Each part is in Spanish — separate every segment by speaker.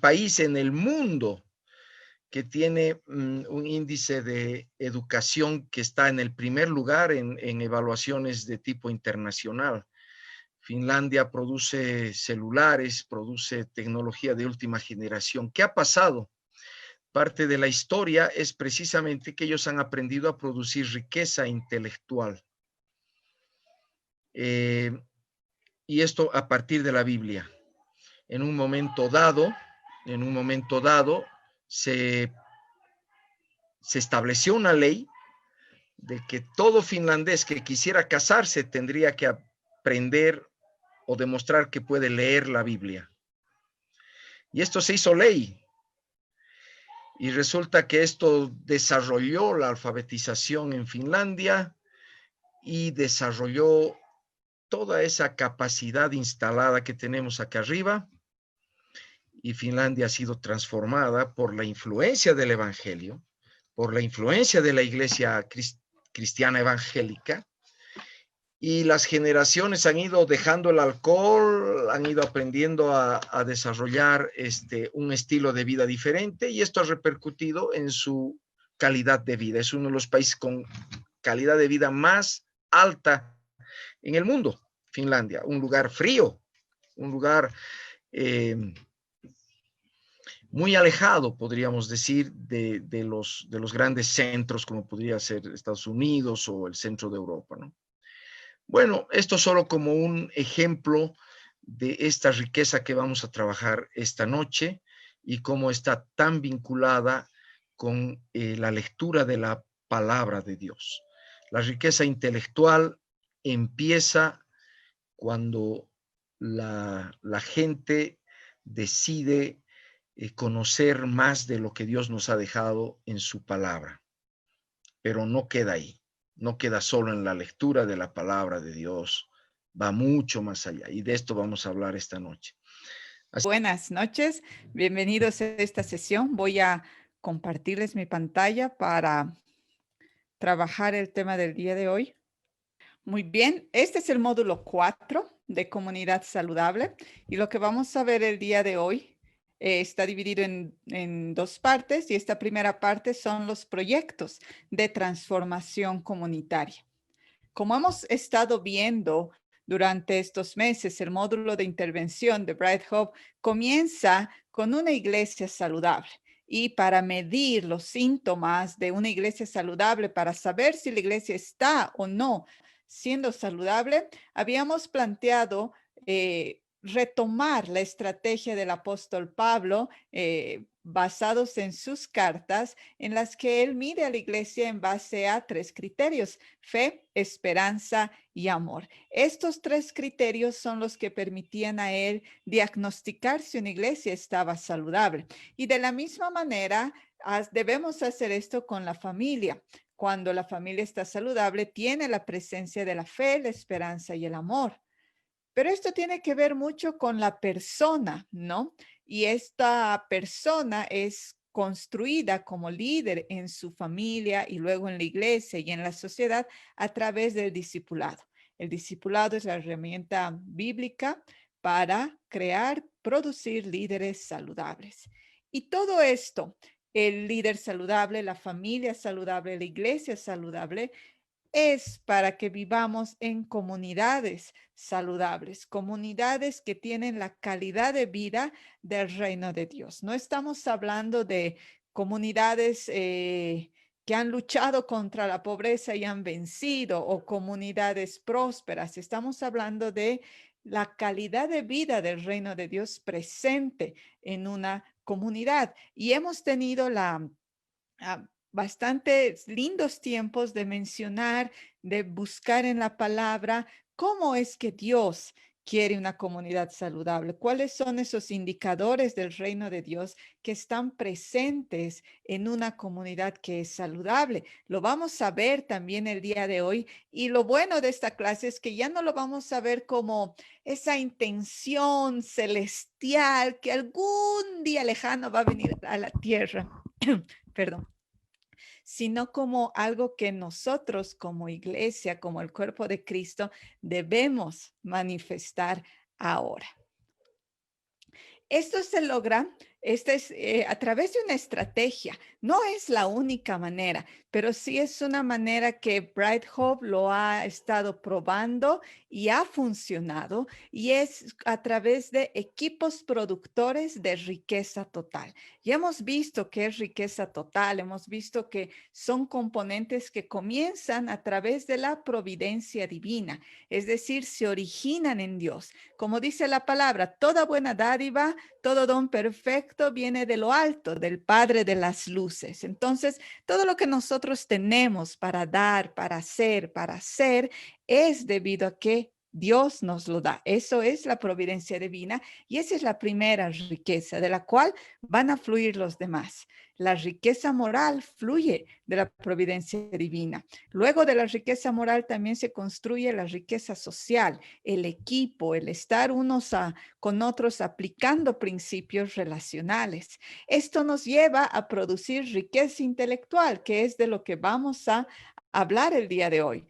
Speaker 1: país en el mundo que tiene un índice de educación que está en el primer lugar en evaluaciones de tipo internacional. Finlandia produce celulares, produce tecnología de última generación. ¿Qué ha pasado? Parte de la historia es precisamente que ellos han aprendido a producir riqueza intelectual. Y esto a partir de la Biblia. En un momento dado, se estableció una ley de que todo finlandés que quisiera casarse tendría que aprender o demostrar que puede leer la Biblia. Y esto se hizo ley. Y resulta que esto desarrolló la alfabetización en Finlandia y desarrolló toda esa capacidad instalada que tenemos acá arriba. Y Finlandia ha sido transformada por la influencia del Evangelio, por la influencia de la iglesia cristiana evangélica, y las generaciones han ido dejando el alcohol, han ido aprendiendo a desarrollar un estilo de vida diferente, y esto ha repercutido en su calidad de vida. Es uno de los países con calidad de vida más alta en el mundo, Finlandia, un lugar frío, un lugar muy alejado, podríamos decir, de los grandes centros como podría ser Estados Unidos o el centro de Europa, ¿no? Bueno, esto solo como un ejemplo de esta riqueza que vamos a trabajar esta noche y cómo está tan vinculada con la lectura de la palabra de Dios. La riqueza intelectual empieza cuando la gente decide conocer más de lo que Dios nos ha dejado en su palabra. Pero no queda ahí, no queda solo en la lectura de la palabra de Dios, va mucho más allá, y de esto vamos a hablar esta noche.
Speaker 2: Buenas noches, bienvenidos a esta sesión. Voy a compartirles mi pantalla para trabajar el tema del día de hoy. Muy bien, este es el módulo 4 de Comunidad Saludable, y lo que vamos a ver el día de hoy está dividido en dos partes, y esta primera parte son los proyectos de transformación comunitaria. Como hemos estado viendo durante estos meses, el módulo de intervención de Bright Hope comienza con una iglesia saludable. Y para medir los síntomas de una iglesia saludable, para saber si la iglesia está o no siendo saludable, habíamos planteado retomar la estrategia del apóstol Pablo basados en sus cartas, en las que él mide a la iglesia en base a 3 criterios: fe, esperanza y amor. Estos 3 criterios son los que permitían a él diagnosticar si una iglesia estaba saludable. Y de la misma manera, debemos hacer esto con la familia. Cuando la familia está saludable, tiene la presencia de la fe, la esperanza y el amor. Pero esto tiene que ver mucho con la persona, ¿no? Y esta persona es construida como líder en su familia y luego en la iglesia y en la sociedad a través del discipulado. El discipulado es la herramienta bíblica para crear, producir líderes saludables. Y todo esto, el líder saludable, la familia saludable, la iglesia saludable, es para que vivamos en comunidades saludables, comunidades que tienen la calidad de vida del reino de Dios. No estamos hablando de comunidades que han luchado contra la pobreza y han vencido, o comunidades prósperas. Estamos hablando de la calidad de vida del reino de Dios presente en una comunidad. Y hemos tenido bastantes lindos tiempos de mencionar, de buscar en la palabra cómo es que Dios quiere una comunidad saludable, cuáles son esos indicadores del reino de Dios que están presentes en una comunidad que es saludable. Lo vamos a ver también el día de hoy, y lo bueno de esta clase es que ya no lo vamos a ver como esa intención celestial que algún día lejano va a venir a la tierra. Perdón, sino como algo que nosotros como iglesia, como el cuerpo de Cristo, debemos manifestar ahora. Esto se logra Esta es a través de una estrategia. No es la única manera, pero sí es una manera que Bright Hope lo ha estado probando y ha funcionado, y es a través de equipos productores de riqueza total. Ya hemos visto que es riqueza total, hemos visto que son componentes que comienzan a través de la providencia divina, es decir, se originan en Dios. Como dice la palabra, toda buena dádiva, todo don perfecto viene de lo alto, del Padre de las luces. Entonces, todo lo que nosotros tenemos para dar, para hacer, es debido a que Dios nos lo da. Eso es la providencia divina y esa es la primera riqueza de la cual van a fluir los demás. La riqueza moral fluye de la providencia divina. Luego de la riqueza moral también se construye la riqueza social, el equipo, el estar con otros aplicando principios relacionales. Esto nos lleva a producir riqueza intelectual, que es de lo que vamos a hablar el día de hoy.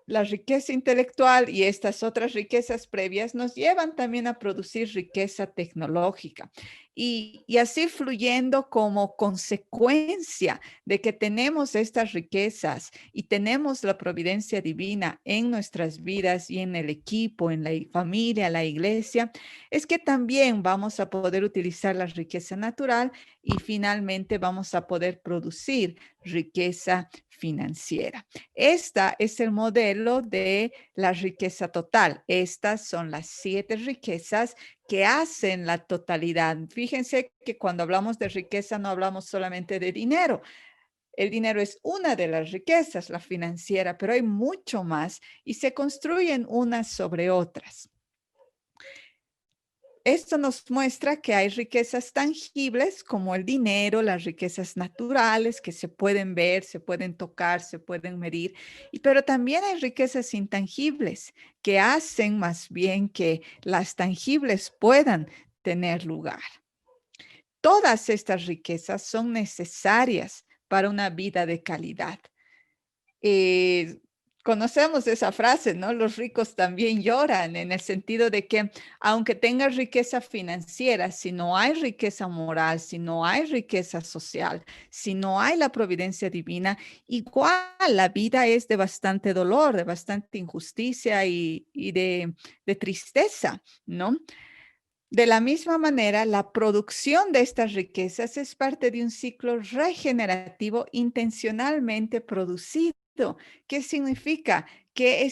Speaker 2: La riqueza intelectual y estas otras riquezas previas nos llevan también a producir riqueza tecnológica y así fluyendo como consecuencia de que tenemos estas riquezas y tenemos la providencia divina en nuestras vidas y en el equipo, en la familia, la iglesia, es que también vamos a poder utilizar la riqueza natural y finalmente vamos a poder producir riqueza financiera. Esta es el modelo de la riqueza total. Estas son las 7 riquezas que hacen la totalidad. Fíjense que cuando hablamos de riqueza no hablamos solamente de dinero. El dinero es una de las riquezas, la financiera, pero hay mucho más y se construyen unas sobre otras. Esto nos muestra que hay riquezas tangibles como el dinero, las riquezas naturales que se pueden ver, se pueden tocar, se pueden medir, pero también hay riquezas intangibles que hacen más bien que las tangibles puedan tener lugar. Todas estas riquezas son necesarias para una vida de calidad. Conocemos esa frase, ¿no? Los ricos también lloran, en el sentido de que aunque tengas riqueza financiera, si no hay riqueza moral, si no hay riqueza social, si no hay la providencia divina, igual la vida es de bastante dolor, de bastante injusticia y de tristeza, ¿no? De la misma manera, la producción de estas riquezas es parte de un ciclo regenerativo intencionalmente producido. ¿Qué significa? Que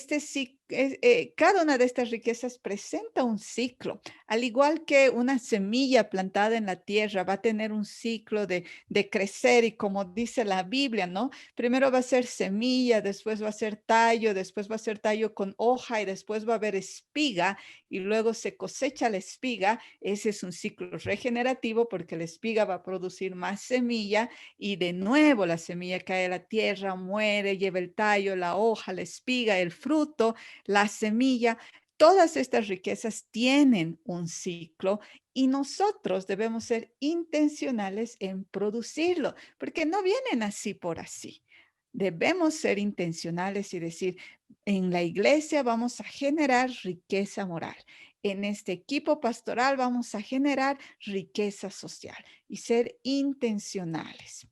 Speaker 2: cada una de estas riquezas presenta un ciclo, al igual que una semilla plantada en la tierra va a tener un ciclo de crecer y como dice la Biblia, ¿no? Primero va a ser semilla, después va a ser tallo, después va a ser tallo con hoja y después va a haber espiga y luego se cosecha la espiga. Ese es un ciclo regenerativo porque la espiga va a producir más semilla y de nuevo la semilla cae a la tierra, muere, lleva el tallo, la hoja, la espiga, el fruto, la semilla. Todas estas riquezas tienen un ciclo y nosotros debemos ser intencionales en producirlo, porque no vienen así por así. Debemos ser intencionales y decir, en la iglesia vamos a generar riqueza moral. En este equipo pastoral vamos a generar riqueza social y ser intencionales.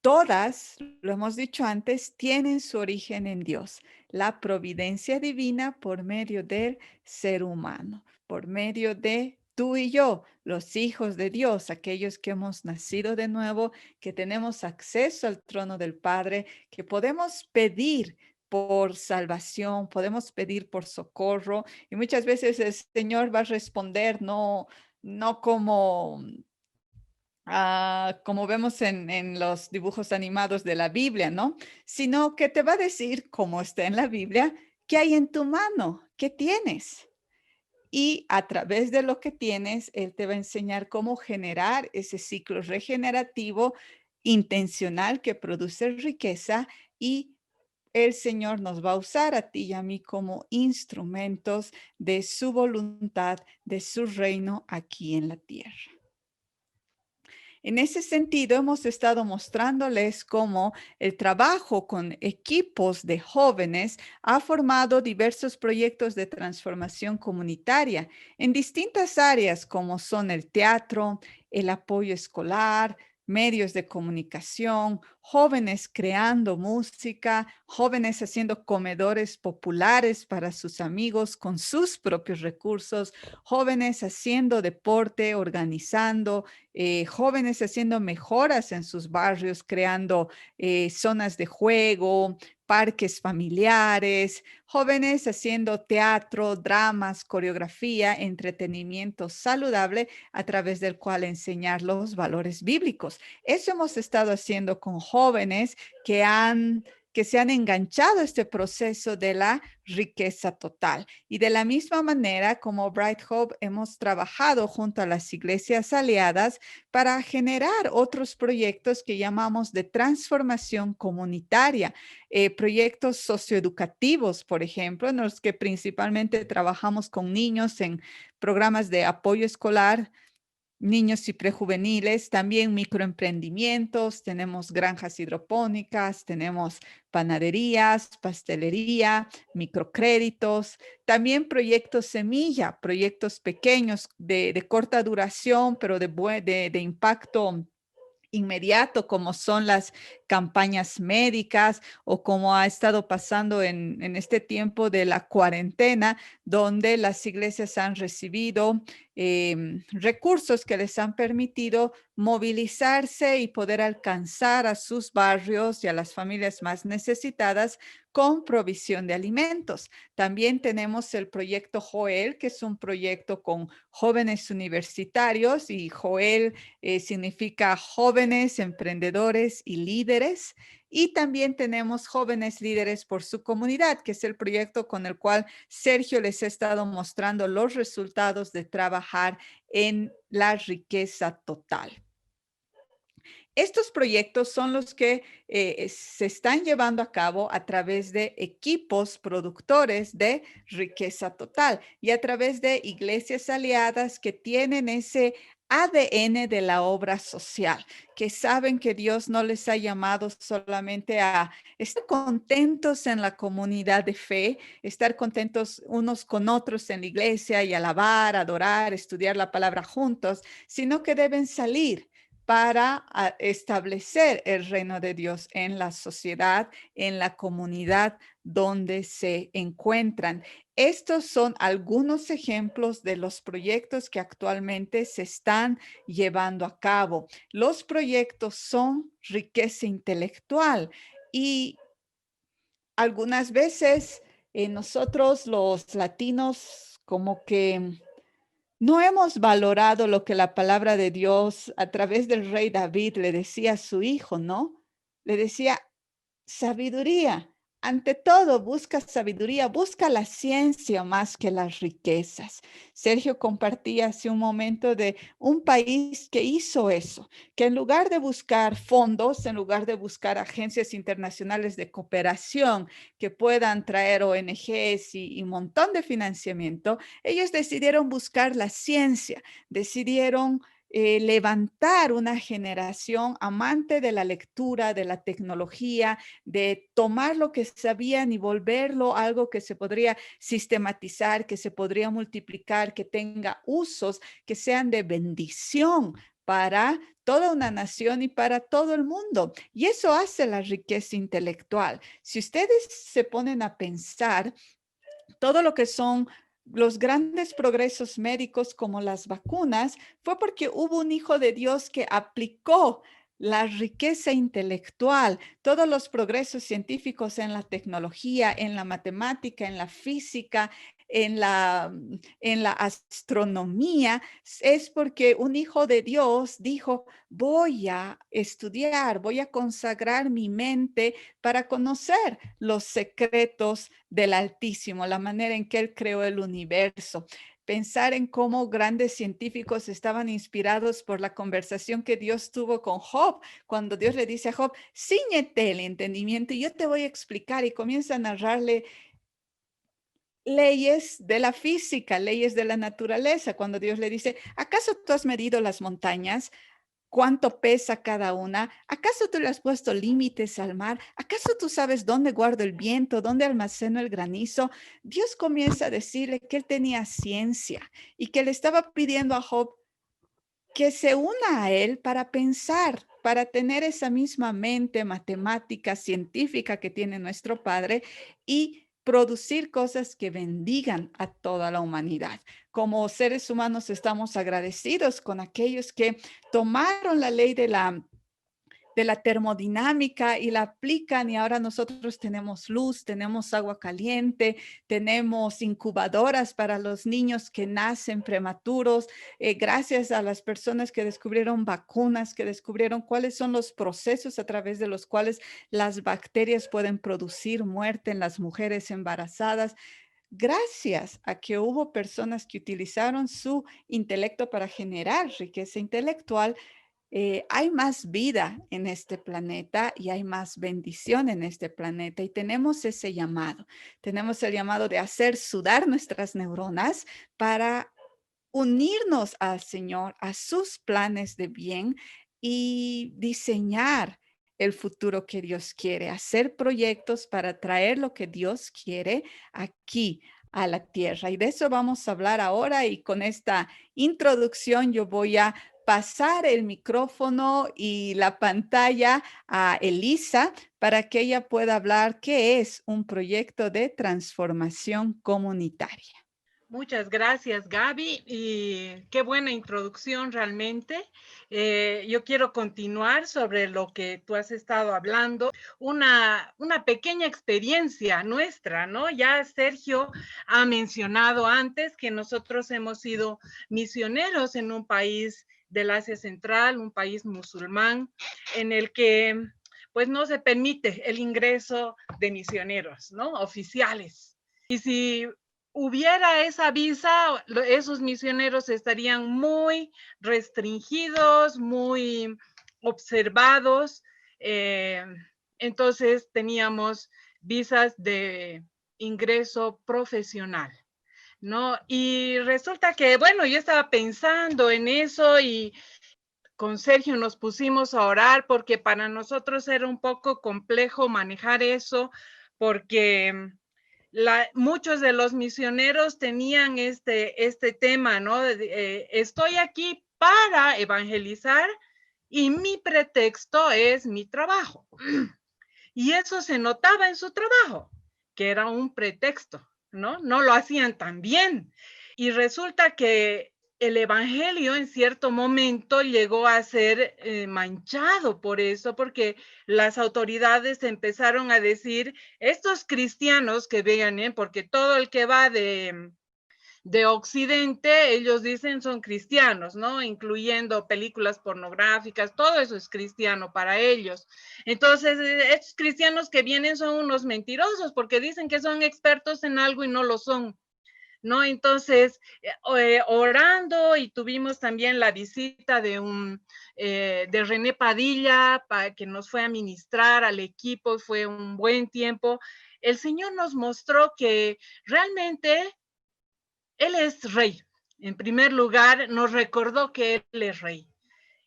Speaker 2: Todas, lo hemos dicho antes, tienen su origen en Dios, la providencia divina por medio del ser humano, por medio de tú y yo, los hijos de Dios, aquellos que hemos nacido de nuevo, que tenemos acceso al trono del Padre, que podemos pedir por salvación, podemos pedir por socorro y muchas veces el Señor va a responder no como vemos en los dibujos animados de la Biblia, ¿no? Sino que te va a decir, como está en la Biblia, qué hay en tu mano, qué tienes. Y a través de lo que tienes, Él te va a enseñar cómo generar ese ciclo regenerativo intencional que produce riqueza y el Señor nos va a usar a ti y a mí como instrumentos de su voluntad, de su reino aquí en la tierra. En ese sentido, hemos estado mostrándoles cómo el trabajo con equipos de jóvenes ha formado diversos proyectos de transformación comunitaria en distintas áreas como son el teatro, el apoyo escolar, medios de comunicación, jóvenes creando música, jóvenes haciendo comedores populares para sus amigos con sus propios recursos, jóvenes haciendo deporte, organizando, jóvenes haciendo mejoras en sus barrios, creando zonas de juego, parques familiares, jóvenes haciendo teatro, dramas, coreografía, entretenimiento saludable a través del cual enseñar los valores bíblicos. Eso hemos estado haciendo con jóvenes que se han enganchado a este proceso de la riqueza total. Y de la misma manera, como Bright Hope, hemos trabajado junto a las iglesias aliadas para generar otros proyectos que llamamos de transformación comunitaria, proyectos socioeducativos, por ejemplo, en los que principalmente trabajamos con niños en programas de apoyo escolar, niños y prejuveniles, también microemprendimientos, tenemos granjas hidropónicas, tenemos panaderías, pastelería, microcréditos, también proyectos semilla, proyectos pequeños de corta duración, pero de impacto inmediato, como son las campañas médicas o como ha estado pasando en este tiempo de la cuarentena, donde las iglesias han recibido recursos que les han permitido movilizarse y poder alcanzar a sus barrios y a las familias más necesitadas con provisión de alimentos. También tenemos el proyecto Joel, que es un proyecto con jóvenes universitarios, y Joel significa jóvenes, emprendedores y líderes. Y también tenemos jóvenes líderes por su comunidad, que es el proyecto con el cual Sergio les ha estado mostrando los resultados de trabajar en la riqueza total. Estos proyectos son los que se están llevando a cabo a través de equipos productores de riqueza total y a través de iglesias aliadas que tienen ese ADN de la obra social, que saben que Dios no les ha llamado solamente a estar contentos en la comunidad de fe, estar contentos unos con otros en la iglesia y alabar, adorar, estudiar la palabra juntos, sino que deben salir para establecer el reino de Dios en la sociedad, en la comunidad donde se encuentran. Estos son algunos ejemplos de los proyectos que actualmente se están llevando a cabo. Los proyectos son riqueza intelectual y algunas veces nosotros los latinos como que no hemos valorado lo que la palabra de Dios a través del rey David le decía a su hijo, ¿no? Le decía, sabiduría. Ante todo, busca sabiduría, busca la ciencia más que las riquezas. Sergio compartía hace un momento de un país que hizo eso, que en lugar de buscar fondos, en lugar de buscar agencias internacionales de cooperación que puedan traer ONGs y un montón de financiamiento, ellos decidieron buscar la ciencia, decidieron levantar una generación amante de la lectura, de la tecnología, de tomar lo que sabían y volverlo algo que se podría sistematizar, que se podría multiplicar, que tenga usos que sean de bendición para toda una nación y para todo el mundo. Y eso hace la riqueza intelectual. Si ustedes se ponen a pensar, todo lo que son los grandes progresos médicos como las vacunas fue porque hubo un hijo de Dios que aplicó la riqueza intelectual, todos los progresos científicos en la tecnología, en la matemática, en la física, en la astronomía, es porque un hijo de Dios dijo, voy a estudiar, voy a consagrar mi mente para conocer los secretos del Altísimo, la manera en que Él creó el universo. Pensar en cómo grandes científicos estaban inspirados por la conversación que Dios tuvo con Job, cuando Dios le dice a Job, ciñete el entendimiento y yo te voy a explicar, y comienza a narrarle leyes de la física, leyes de la naturaleza, cuando Dios le dice, ¿acaso tú has medido las montañas? cuánto pesa cada una. ¿Acaso tú le has puesto límites al mar? ¿Acaso tú sabes dónde guardo el viento, dónde almaceno el granizo? Dios comienza a decirle que él tenía ciencia y que le estaba pidiendo a Job que se una a él para pensar, para tener esa misma mente matemática, científica que tiene nuestro Padre y producir cosas que bendigan a toda la humanidad. Como seres humanos estamos agradecidos con aquellos que tomaron la ley de la termodinámica y la aplican y ahora nosotros tenemos luz, tenemos agua caliente, tenemos incubadoras para los niños que nacen prematuros, gracias a las personas que descubrieron vacunas, que descubrieron cuáles son los procesos a través de los cuales las bacterias pueden producir muerte en las mujeres embarazadas. Gracias a que hubo personas que utilizaron su intelecto para generar riqueza intelectual, hay más vida en este planeta y hay más bendición en este planeta y tenemos ese llamado. Tenemos el llamado de hacer sudar nuestras neuronas para unirnos al Señor, a sus planes de bien y diseñar el futuro que Dios quiere, hacer proyectos para traer lo que Dios quiere aquí a la tierra. Y de eso vamos a hablar ahora y con esta introducción yo voy a pasar el micrófono y la pantalla a Elisa para que ella pueda hablar qué es un proyecto de transformación comunitaria.
Speaker 3: Muchas gracias, Gaby, y qué buena introducción realmente. Yo quiero continuar sobre lo que tú has estado hablando, una pequeña experiencia nuestra, ¿no? Ya Sergio ha mencionado antes que nosotros hemos sido misioneros en un país del Asia Central, un país musulmán, en el que pues no se permite el ingreso de misioneros, ¿no? Oficiales. Y si hubiera esa visa, esos misioneros estarían muy restringidos, muy observados. Entonces teníamos visas de ingreso profesional, ¿no? Y resulta que, bueno, yo estaba pensando en eso y con Sergio nos pusimos a orar porque para nosotros era un poco complejo manejar eso porque muchos de los misioneros tenían este tema, ¿no? Estoy aquí para evangelizar y mi pretexto es mi trabajo. Y eso se notaba en su trabajo, que era un pretexto, ¿no? No lo hacían tan bien. Y resulta que el evangelio en cierto momento llegó a ser manchado por eso, porque las autoridades empezaron a decir, estos cristianos que vean, porque todo el que va de Occidente, ellos dicen son cristianos, ¿no? Incluyendo películas pornográficas, todo eso es cristiano para ellos. Entonces, estos cristianos que vienen son unos mentirosos porque dicen que son expertos en algo y no lo son, ¿no? Entonces, orando y tuvimos también la visita de de René Padilla que nos fue a ministrar al equipo, fue un buen tiempo. El Señor nos mostró que realmente Él es rey. En primer lugar, nos recordó que Él es rey.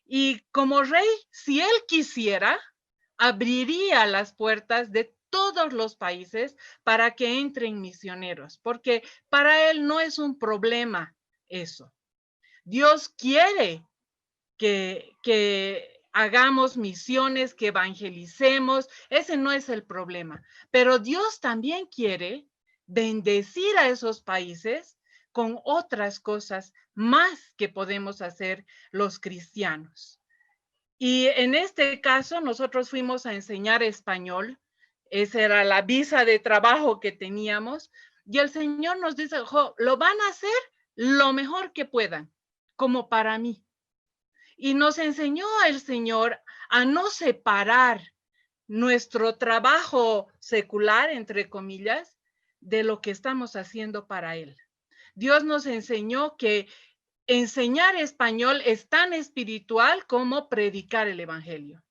Speaker 3: Y como rey, si Él quisiera, abriría las puertas de todos los países para que entren misioneros, porque para Él no es un problema eso. Dios quiere que hagamos misiones, que evangelicemos, ese no es el problema. Pero Dios también quiere bendecir a esos países con otras cosas más que podemos hacer los cristianos. Y en este caso, nosotros fuimos a enseñar español. Esa era la visa de trabajo que teníamos. Y el Señor nos dice, lo van a hacer lo mejor que puedan, como para mí. Y nos enseñó el Señor a no separar nuestro trabajo secular, entre comillas, de lo que estamos haciendo para Él. Dios nos enseñó que enseñar español es tan espiritual como predicar el evangelio.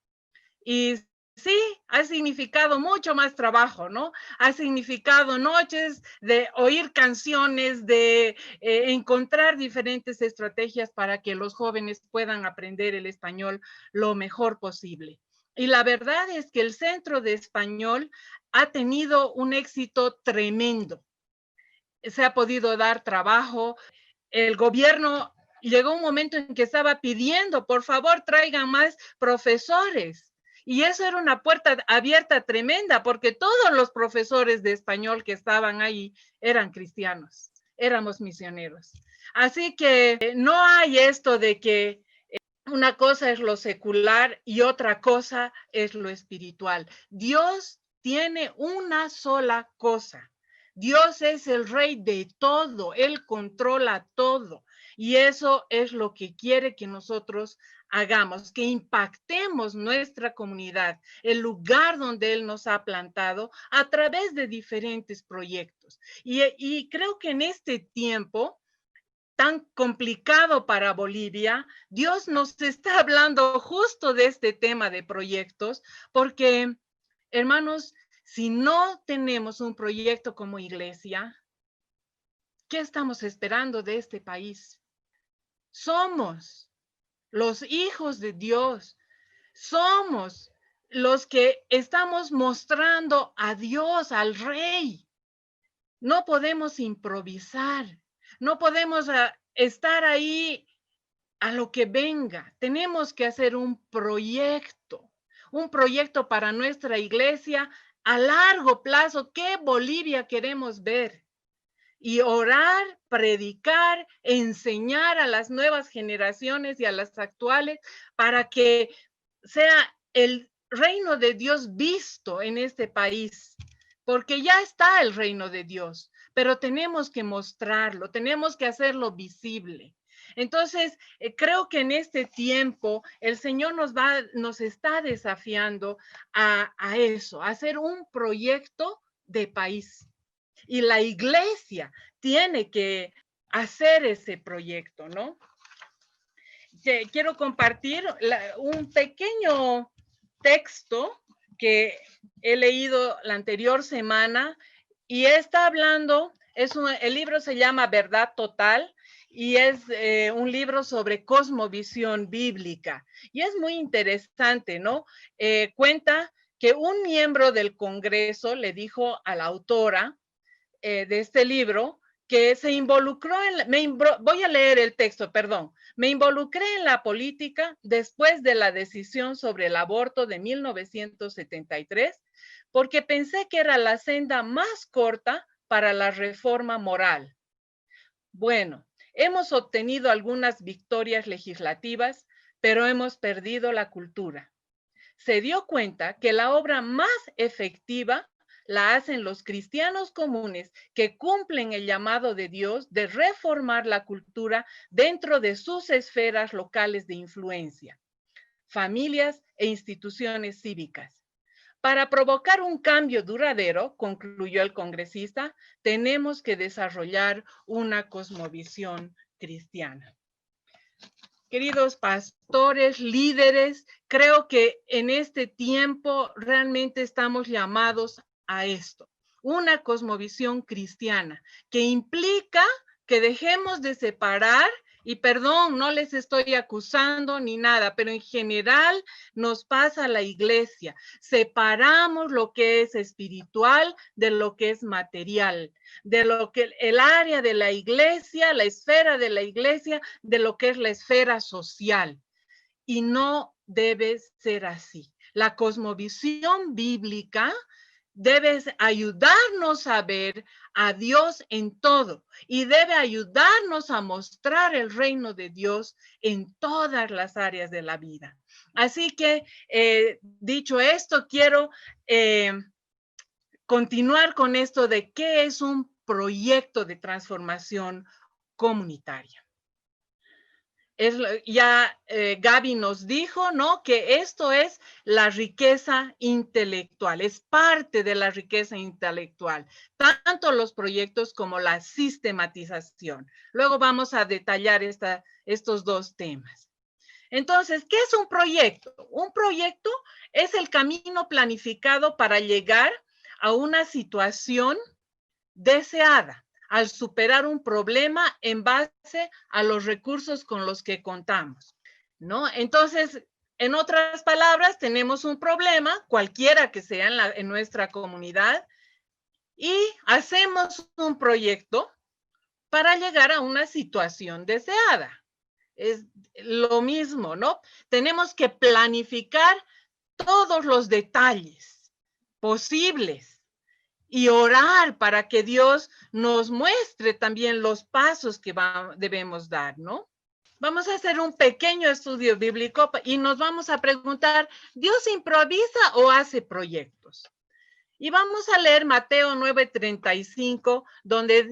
Speaker 3: Y sí, ha significado mucho más trabajo, ¿no? Ha significado noches de oír canciones, de encontrar diferentes estrategias para que los jóvenes puedan aprender el español lo mejor posible. Y la verdad es que el Centro de Español ha tenido un éxito tremendo. Se ha podido dar trabajo. El gobierno llegó un momento en que estaba pidiendo, por favor, traigan más profesores. Y eso era una puerta abierta tremenda, porque todos los profesores de español que estaban ahí eran cristianos, éramos misioneros. Así que no hay esto de que una cosa es lo secular y otra cosa es lo espiritual. Dios tiene una sola cosa. Dios es el rey de todo, Él controla todo. Y eso es lo que quiere que nosotros hagamos, que impactemos nuestra comunidad, el lugar donde Él nos ha plantado a través de diferentes proyectos. Y creo que en este tiempo tan complicado para Bolivia, Dios nos está hablando justo de este tema de proyectos, porque, hermanos, si no tenemos un proyecto como iglesia, ¿qué estamos esperando de este país? Somos los hijos de Dios, somos los que estamos mostrando a Dios, al Rey. No podemos improvisar, no podemos estar ahí a lo que venga. Tenemos que hacer un proyecto para nuestra iglesia a largo plazo. ¿Qué Bolivia queremos ver? Y orar, predicar, enseñar a las nuevas generaciones y a las actuales para que sea el reino de Dios visto en este país, porque ya está el reino de Dios, pero tenemos que mostrarlo, tenemos que hacerlo visible. Entonces, creo que en este tiempo el Señor nos está desafiando a eso, a hacer un proyecto de país. Y la iglesia tiene que hacer ese proyecto, ¿no? Quiero compartir un pequeño texto que he leído la anterior semana y está hablando, el libro se llama Verdad Total y es un libro sobre cosmovisión bíblica y es muy interesante, ¿no? Cuenta que un miembro del Congreso le dijo a la autora de este libro que se involucró voy a leer el texto, perdón. Me involucré en la política después de la decisión sobre el aborto de 1973 porque pensé que era la senda más corta para la reforma moral. Bueno, hemos obtenido algunas victorias legislativas, pero hemos perdido la cultura. Se dio cuenta que la obra más efectiva la hacen los cristianos comunes que cumplen el llamado de Dios de reformar la cultura dentro de sus esferas locales de influencia, familias e instituciones cívicas. Para provocar un cambio duradero, concluyó el congresista, tenemos que desarrollar una cosmovisión cristiana. Queridos pastores, líderes, creo que en este tiempo realmente estamos llamados a esto, una cosmovisión cristiana que implica que dejemos de separar, y perdón, no les estoy acusando ni nada, pero en general nos pasa a la iglesia, separamos lo que es espiritual de lo que es material, de lo que el área de la iglesia, la esfera de la iglesia, de lo que es la esfera social. Y no debe ser así. La cosmovisión bíblica debe ayudarnos a ver a Dios en todo y debe ayudarnos a mostrar el reino de Dios en todas las áreas de la vida. Así que, dicho esto, quiero continuar con esto de qué es un proyecto de transformación comunitaria. Gaby nos dijo, ¿no? Que esto es la riqueza intelectual, es parte de la riqueza intelectual, tanto los proyectos como la sistematización. Luego vamos a detallar estos dos temas. Entonces, ¿qué es un proyecto? Un proyecto es el camino planificado para llegar a una situación deseada, al superar un problema en base a los recursos con los que contamos, ¿no? Entonces, en otras palabras, tenemos un problema, cualquiera que sea en nuestra comunidad, y hacemos un proyecto para llegar a una situación deseada. Es lo mismo, ¿no? Tenemos que planificar todos los detalles posibles y orar para que Dios nos muestre también los pasos que debemos dar, ¿no? Vamos a hacer un pequeño estudio bíblico y nos vamos a preguntar, ¿Dios improvisa o hace proyectos? Y vamos a leer Mateo 9:35, donde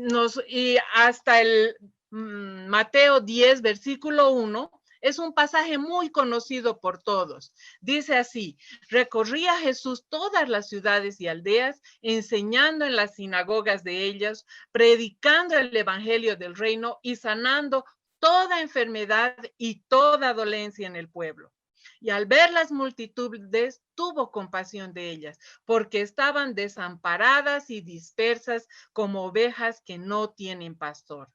Speaker 3: y hasta el Mateo 10, versículo 1, es un pasaje muy conocido por todos. Dice así: recorría Jesús todas las ciudades y aldeas, enseñando en las sinagogas de ellas, predicando el evangelio del reino y sanando toda enfermedad y toda dolencia en el pueblo. Y al ver las multitudes, tuvo compasión de ellas, porque estaban desamparadas y dispersas como ovejas que no tienen pastor.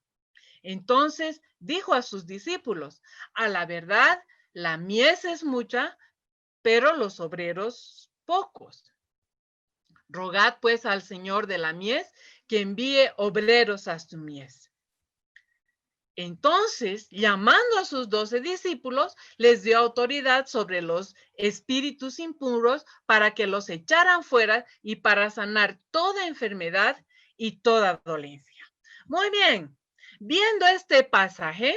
Speaker 3: Entonces dijo a sus discípulos: a la verdad, la mies es mucha, pero los obreros pocos. Rogad pues al Señor de la mies que envíe obreros a su mies. Entonces, llamando a sus 12 discípulos, les dio autoridad sobre los espíritus impuros para que los echaran fuera y para sanar toda enfermedad y toda dolencia. Muy bien, viendo este pasaje,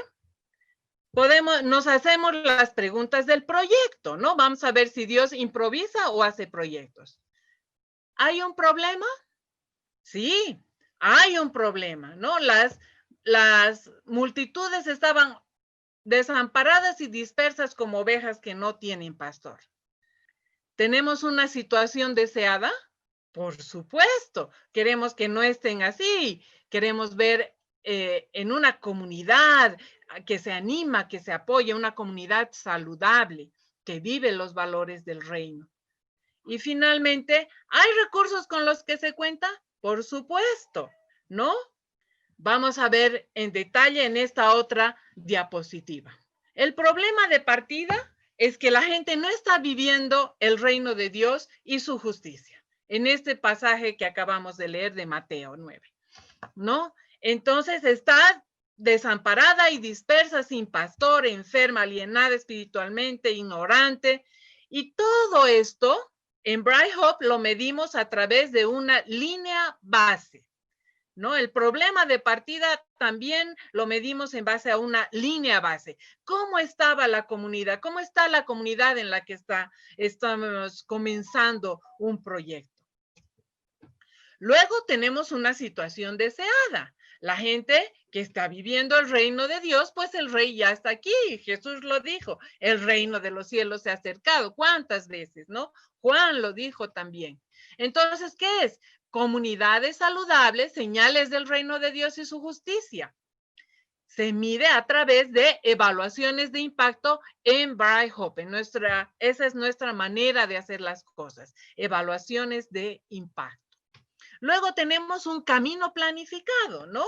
Speaker 3: nos hacemos las preguntas del proyecto, ¿no? Vamos a ver si Dios improvisa o hace proyectos. ¿Hay un problema? Sí, hay un problema, ¿no? Las multitudes estaban desamparadas y dispersas como ovejas que no tienen pastor. ¿Tenemos una situación deseada? Por supuesto, queremos que no estén así. Queremos ver en una comunidad que se anima, que se apoya, una comunidad saludable, que vive los valores del reino. Y finalmente, ¿hay recursos con los que se cuenta? Por supuesto, ¿no? Vamos a ver en detalle en esta otra diapositiva. El problema de partida es que la gente no está viviendo el reino de Dios y su justicia. En este pasaje que acabamos de leer de Mateo 9, ¿no? Entonces está desamparada y dispersa, sin pastor, enferma, alienada espiritualmente, ignorante. Y todo esto en Bright Hope lo medimos a través de una línea base, ¿no? El problema de partida también lo medimos en base a una línea base. ¿Cómo estaba la comunidad? ¿Cómo está la comunidad en la que estamos comenzando un proyecto? Luego tenemos una situación deseada. La gente que está viviendo el reino de Dios, pues el rey ya está aquí. Jesús lo dijo, el reino de los cielos se ha acercado. ¿Cuántas veces, no? Juan lo dijo también. Entonces, ¿qué es? Comunidades saludables, señales del reino de Dios y su justicia. Se mide a través de evaluaciones de impacto en Bright Hope. Esa es nuestra manera de hacer las cosas. Evaluaciones de impacto. Luego tenemos un camino planificado, ¿no?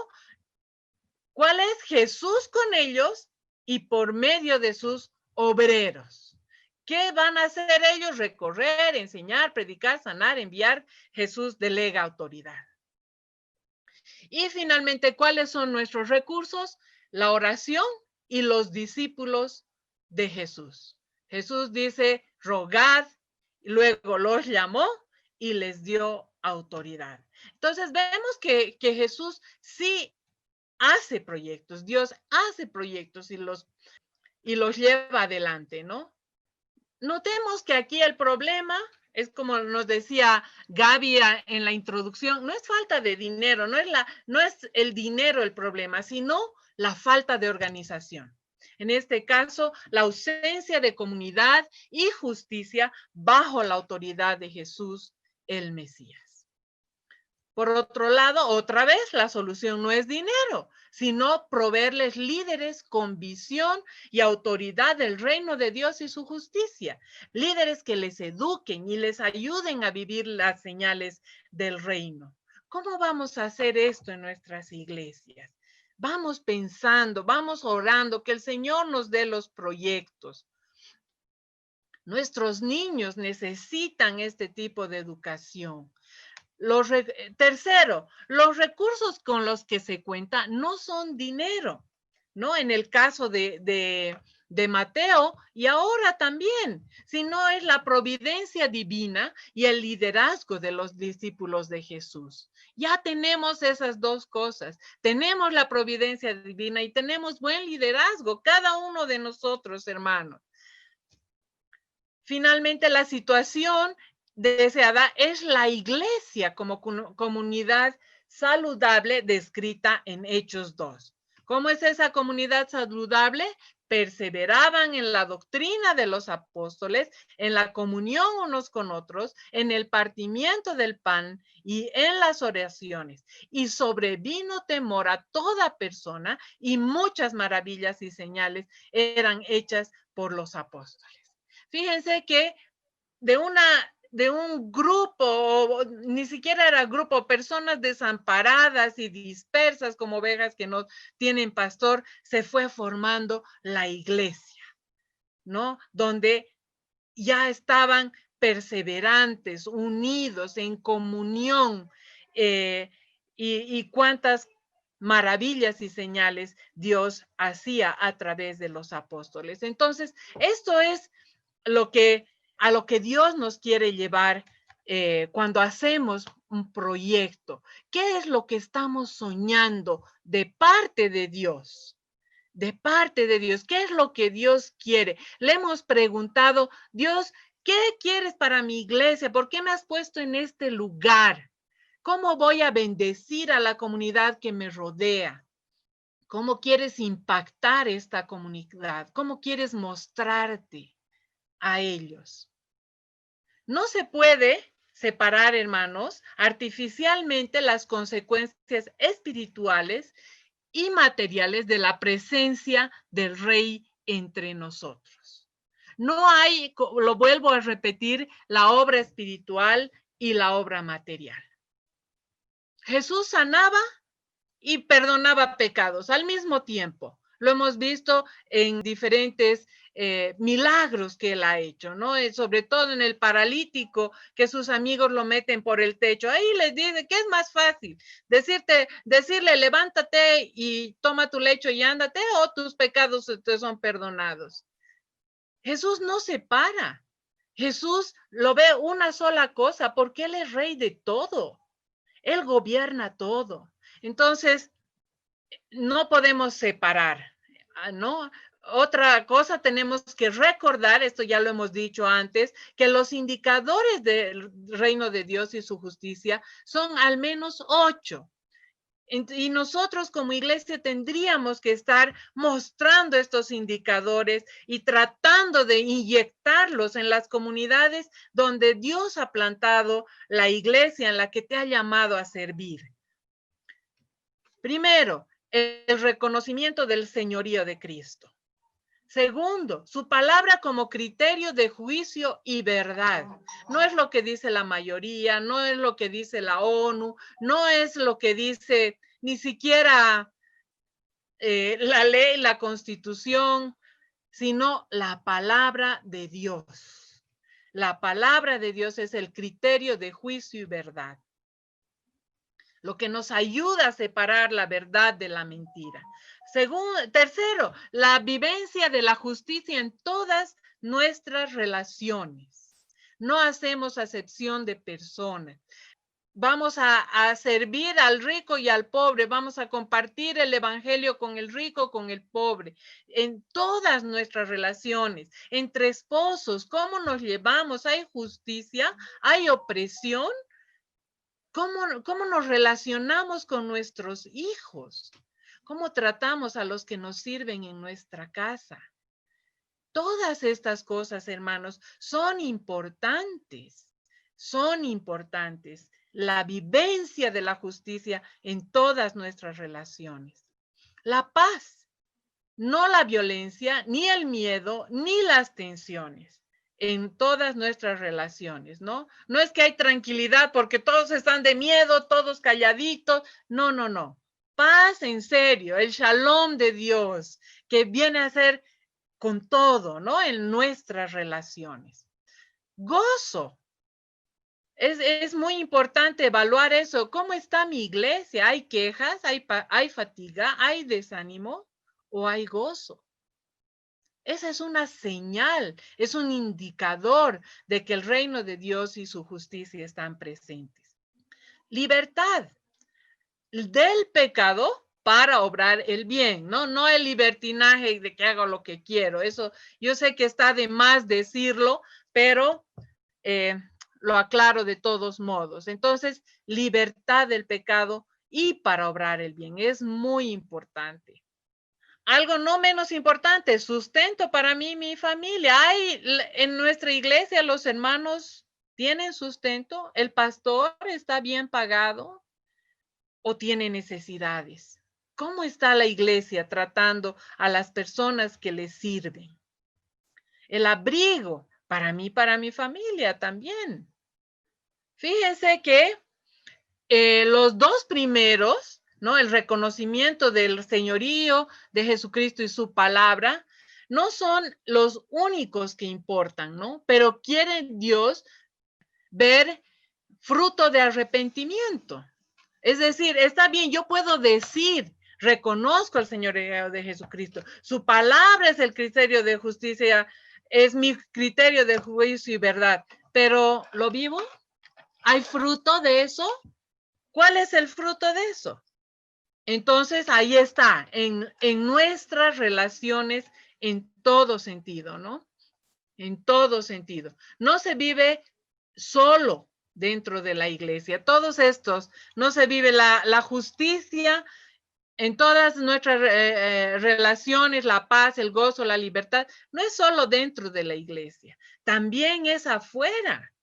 Speaker 3: ¿Cuál es? Jesús con ellos y por medio de sus obreros. ¿Qué van a hacer ellos? Recorrer, enseñar, predicar, sanar, enviar. Jesús delega autoridad. Y finalmente, ¿cuáles son nuestros recursos? La oración y los discípulos de Jesús. Jesús dice, rogad, luego los llamó y les dio autoridad. Entonces vemos que Jesús sí hace proyectos, Dios hace proyectos y los lleva adelante, ¿no? Notemos que aquí el problema es, como nos decía Gaby en la introducción, no es falta de dinero, no es el dinero el problema, sino la falta de organización. En este caso, la ausencia de comunidad y justicia bajo la autoridad de Jesús, el Mesías. Por otro lado, otra vez, la solución no es dinero, sino proveerles líderes con visión y autoridad del reino de Dios y su justicia. Líderes que les eduquen y les ayuden a vivir las señales del reino. ¿Cómo vamos a hacer esto en nuestras iglesias? Vamos pensando, vamos orando, que el Señor nos dé los proyectos. Nuestros niños necesitan este tipo de educación. Tercero, los recursos con los que se cuenta no son dinero, ¿no? En el caso de Mateo y ahora también, sino es la providencia divina y el liderazgo de los discípulos de Jesús. Ya tenemos esas dos cosas. Tenemos la providencia divina y tenemos buen liderazgo, cada uno de nosotros, hermanos. Finalmente, la situación deseada es la iglesia como comunidad saludable descrita en Hechos 2. ¿Cómo es esa comunidad saludable? Perseveraban en la doctrina de los apóstoles, en la comunión unos con otros, en el partimiento del pan y en las oraciones. Y sobrevino temor a toda persona y muchas maravillas y señales eran hechas por los apóstoles. Fíjense que de un grupo, ni siquiera era grupo, personas desamparadas y dispersas como ovejas que no tienen pastor, se fue formando la iglesia, ¿no? Donde ya estaban perseverantes, unidos, en comunión, y cuántas maravillas y señales Dios hacía a través de los apóstoles. Entonces, esto es a lo que Dios nos quiere llevar cuando hacemos un proyecto. ¿Qué es lo que estamos soñando de parte de Dios? De parte de Dios, ¿qué es lo que Dios quiere? Le hemos preguntado, Dios, ¿qué quieres para mi iglesia? ¿Por qué me has puesto en este lugar? ¿Cómo voy a bendecir a la comunidad que me rodea? ¿Cómo quieres impactar esta comunidad? ¿Cómo quieres mostrarte a ellos? No se puede separar, hermanos, artificialmente las consecuencias espirituales y materiales de la presencia del Rey entre nosotros. No hay, lo vuelvo a repetir, la obra espiritual y la obra material. Jesús sanaba y perdonaba pecados al mismo tiempo. Lo hemos visto en diferentes milagros que él ha hecho, ¿no? Sobre todo en el paralítico, que sus amigos lo meten por el techo. Ahí les dice que es más fácil decirle, levántate y toma tu lecho y ándate, o tus pecados te son perdonados. Jesús no se para. Jesús lo ve una sola cosa, porque él es rey de todo. Él gobierna todo. Entonces, no podemos separar, ¿no? Otra cosa tenemos que recordar, esto ya lo hemos dicho antes, que los indicadores del reino de Dios y su justicia son al menos 8. Y nosotros como iglesia tendríamos que estar mostrando estos indicadores y tratando de inyectarlos en las comunidades donde Dios ha plantado la iglesia en la que te ha llamado a servir. Primero, el reconocimiento del señorío de Cristo. Segundo, su palabra como criterio de juicio y verdad. No es lo que dice la mayoría, no es lo que dice la ONU, no es lo que dice ni siquiera la ley, la Constitución, sino la palabra de Dios. La palabra de Dios es el criterio de juicio y verdad, lo que nos ayuda a separar la verdad de la mentira. Tercero, la vivencia de la justicia en todas nuestras relaciones. No hacemos acepción de personas. Vamos a servir al rico y al pobre. Vamos a compartir el evangelio con el rico, con el pobre. En todas nuestras relaciones, entre esposos, ¿cómo nos llevamos? ¿Hay justicia? ¿Hay opresión? ¿Cómo nos relacionamos con nuestros hijos? ¿Cómo tratamos a los que nos sirven en nuestra casa? Todas estas cosas, hermanos, son importantes. Son importantes. la vivencia de la justicia en todas nuestras relaciones. La paz, no la violencia, ni el miedo, ni las tensiones en todas nuestras relaciones, ¿no? No es que hay tranquilidad porque todos están de miedo, todos calladitos. No, no, no. Paz en serio, el shalom de Dios que viene a ser con todo, ¿no? En nuestras relaciones. Gozo. Es muy importante evaluar eso. ¿Cómo está mi iglesia? ¿Hay quejas? ¿Hay fatiga? ¿Hay desánimo? ¿O hay gozo? Esa es una señal, es un indicador de que el reino de Dios y su justicia están presentes. Libertad del pecado para obrar el bien, ¿no? No el libertinaje de que hago lo que quiero. Eso yo sé que está de más decirlo, pero lo aclaro de todos modos. Entonces, libertad del pecado y para obrar el bien es muy importante. Algo no menos importante, sustento para mí y mi familia. En nuestra iglesia los hermanos tienen sustento, el pastor está bien pagado o tiene necesidades. ¿Cómo está la iglesia tratando a las personas que les sirven? El abrigo para mí, para mi familia también. Fíjense que los dos primeros, ¿no? El reconocimiento del señorío de Jesucristo y su palabra, no son los únicos que importan, ¿no? Pero quiere Dios ver fruto de arrepentimiento. Es decir, está bien, yo puedo decir, reconozco al señorío de Jesucristo. Su palabra es el criterio de justicia, es mi criterio de juicio y verdad. Pero ¿lo vivo? ¿Hay fruto de eso? ¿Cuál es el fruto de eso? Entonces, ahí está, en nuestras relaciones en todo sentido, ¿no? En todo sentido. No se vive solo dentro de la iglesia. Todos estos, no se vive la justicia en todas nuestras relaciones, la paz, el gozo, la libertad. No es solo dentro de la iglesia, también es afuera.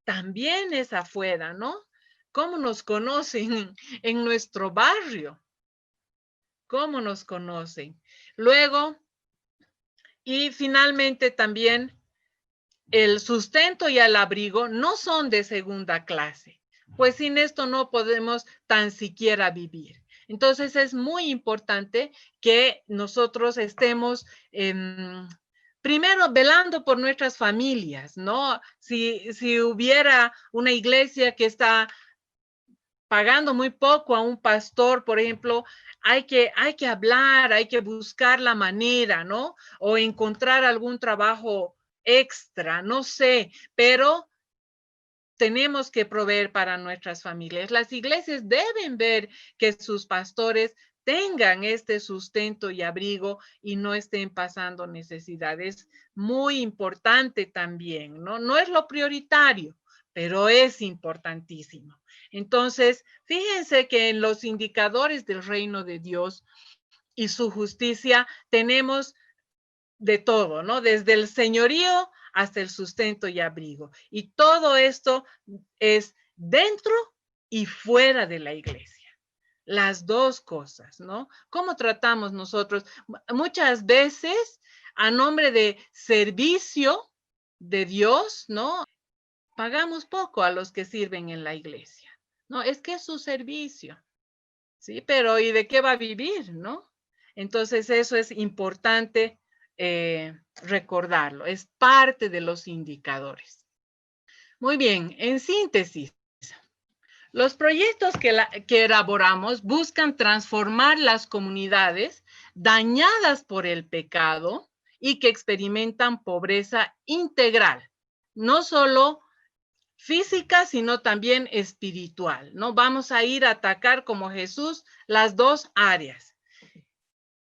Speaker 3: También es afuera, ¿no? ¿Cómo nos conocen en nuestro barrio? ¿Cómo nos conocen? Luego, y finalmente también, el sustento y el abrigo no son de segunda clase, pues sin esto no podemos tan siquiera vivir. Entonces es muy importante que nosotros estemos primero velando por nuestras familias, ¿no? Si hubiera una iglesia que está pagando muy poco a un pastor, por ejemplo, hay que hablar, hay que buscar la manera, ¿no? O encontrar algún trabajo extra, no sé, pero tenemos que proveer para nuestras familias. Las iglesias deben ver que sus pastores tengan este sustento y abrigo y no estén pasando necesidades. Muy importante también, ¿no? No es lo prioritario, pero es importantísimo. Entonces, fíjense que en los indicadores del reino de Dios y su justicia tenemos de todo, ¿no? Desde el señorío hasta el sustento y abrigo. Y todo esto es dentro y fuera de la iglesia. Las dos cosas, ¿no? ¿Cómo tratamos nosotros? Muchas veces, a nombre de servicio de Dios, ¿no? Pagamos poco a los que sirven en la iglesia, ¿no? Es que es su servicio, ¿sí? Pero ¿y de qué va a vivir, no? Entonces eso es importante recordarlo, es parte de los indicadores. Muy bien, en síntesis, los proyectos que elaboramos buscan transformar las comunidades dañadas por el pecado y que experimentan pobreza integral, no solo física, sino también espiritual, ¿no? Vamos a ir a atacar como Jesús las dos áreas.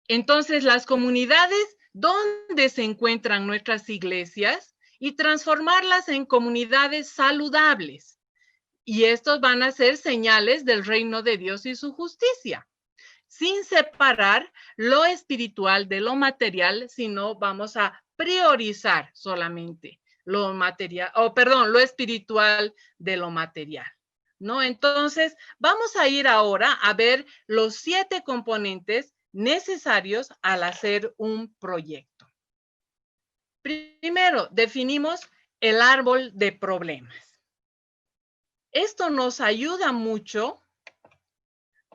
Speaker 3: Entonces, las comunidades donde se encuentran nuestras iglesias y transformarlas en comunidades saludables. Y estos van a ser señales del reino de Dios y su justicia, sin separar lo espiritual de lo material, sino vamos a priorizar solamente lo material, lo espiritual de lo material. ¿no? Entonces, vamos a ir ahora a ver los 7 componentes necesarios al hacer un proyecto. Primero, definimos el árbol de problemas. Esto nos ayuda mucho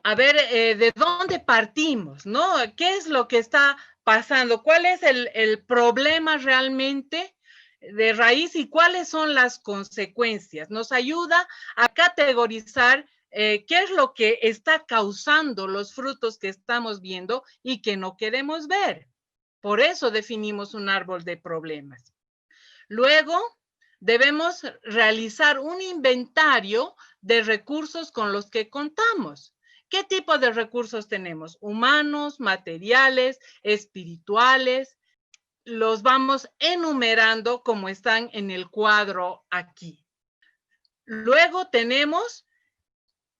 Speaker 3: a ver de dónde partimos, ¿no? ¿Qué es lo que está pasando? ¿Cuál es el problema realmente de raíz y cuáles son las consecuencias? Nos ayuda a categorizar qué es lo que está causando los frutos que estamos viendo y que no queremos ver. Por eso definimos un árbol de problemas. Luego, debemos realizar un inventario de recursos con los que contamos. ¿Qué tipo de recursos tenemos? Humanos, materiales, espirituales. Los vamos enumerando como están en el cuadro aquí. Luego tenemos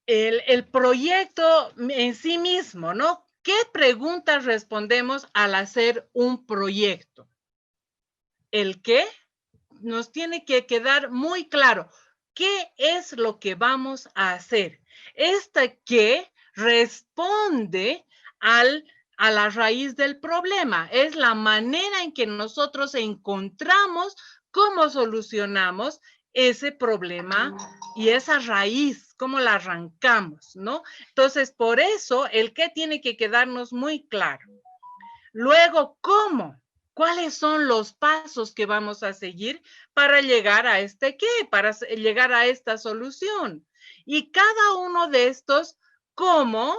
Speaker 3: el proyecto en sí mismo, ¿no? ¿Qué preguntas respondemos al hacer un proyecto? ¿El qué? Nos tiene que quedar muy claro qué es lo que vamos a hacer. Este qué responde a la raíz del problema. Es la manera en que nosotros encontramos cómo solucionamos ese problema y esa raíz, cómo la arrancamos, ¿no? Entonces, por eso el qué tiene que quedarnos muy claro. Luego, ¿cómo? ¿Cuáles son los pasos que vamos a seguir para llegar a este qué? Para llegar a esta solución. Y cada uno de estos, ¿cómo?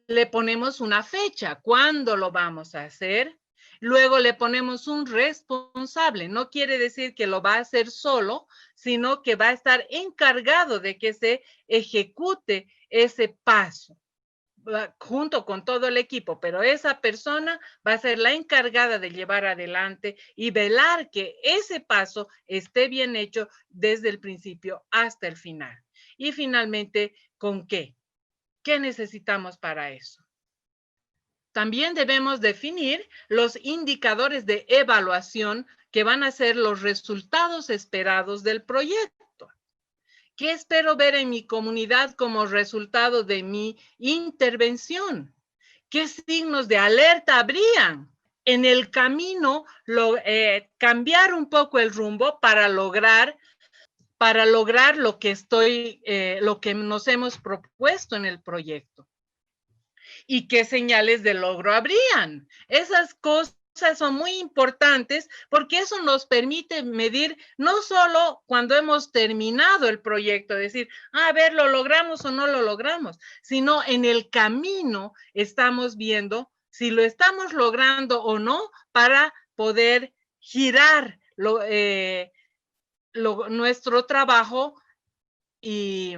Speaker 3: Le ponemos una fecha. ¿Cuándo lo vamos a hacer? Luego le ponemos un responsable. No quiere decir que lo va a hacer solo, sino que va a estar encargado de que se ejecute ese paso junto con todo el equipo, pero esa persona va a ser la encargada de llevar adelante y velar que ese paso esté bien hecho desde el principio hasta el final. Y finalmente, ¿con qué? ¿Qué necesitamos para eso? También debemos definir los indicadores de evaluación que van a ser los resultados esperados del proyecto. ¿Qué espero ver en mi comunidad como resultado de mi intervención? ¿Qué signos de alerta habrían en el camino? Cambiar un poco el rumbo para lograr lo que lo que nos hemos propuesto en el proyecto. ¿Y qué señales de logro habrían? Esas cosas son muy importantes porque eso nos permite medir no solo cuando hemos terminado el proyecto, decir, a ver, ¿lo logramos o no lo logramos? Sino en el camino estamos viendo si lo estamos logrando o no para poder girar nuestro trabajo y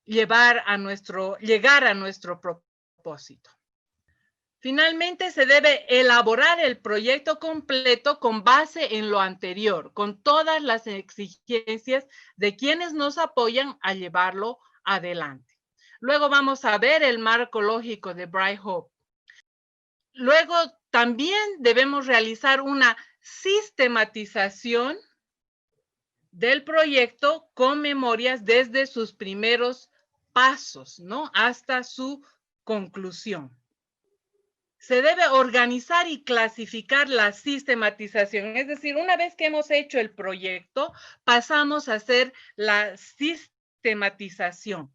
Speaker 3: llegar a nuestro propósito. Finalmente, se debe elaborar el proyecto completo con base en lo anterior, con todas las exigencias de quienes nos apoyan a llevarlo adelante. Luego vamos a ver el marco lógico de Bright Hope. Luego también debemos realizar una sistematización del proyecto con memorias desde sus primeros pasos, ¿no? Hasta su conclusión. Se debe organizar y clasificar la sistematización. Es decir, una vez que hemos hecho el proyecto, pasamos a hacer la sistematización.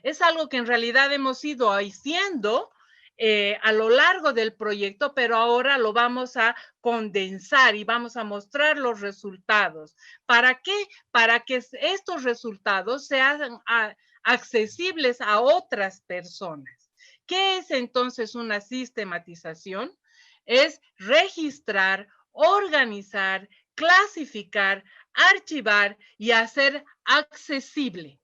Speaker 3: Es algo que en realidad hemos ido haciendo a lo largo del proyecto, pero ahora lo vamos a condensar y vamos a mostrar los resultados. ¿Para qué? Para que estos resultados sean accesibles a otras personas. ¿Qué es entonces una sistematización? Es registrar, organizar, clasificar, archivar y hacer accesible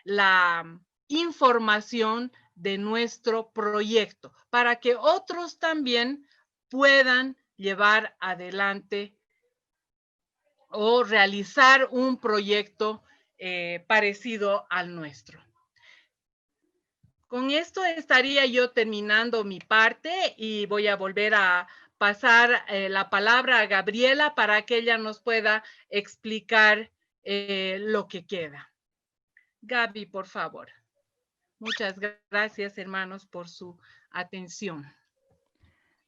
Speaker 3: la información de nuestro proyecto para que otros también puedan llevar adelante o realizar un proyecto parecido al nuestro. Con esto estaría yo terminando mi parte y voy a volver a pasar la palabra a Gabriela para que ella nos pueda explicar lo que queda. Gaby, por favor. Muchas gracias, hermanos, por su atención.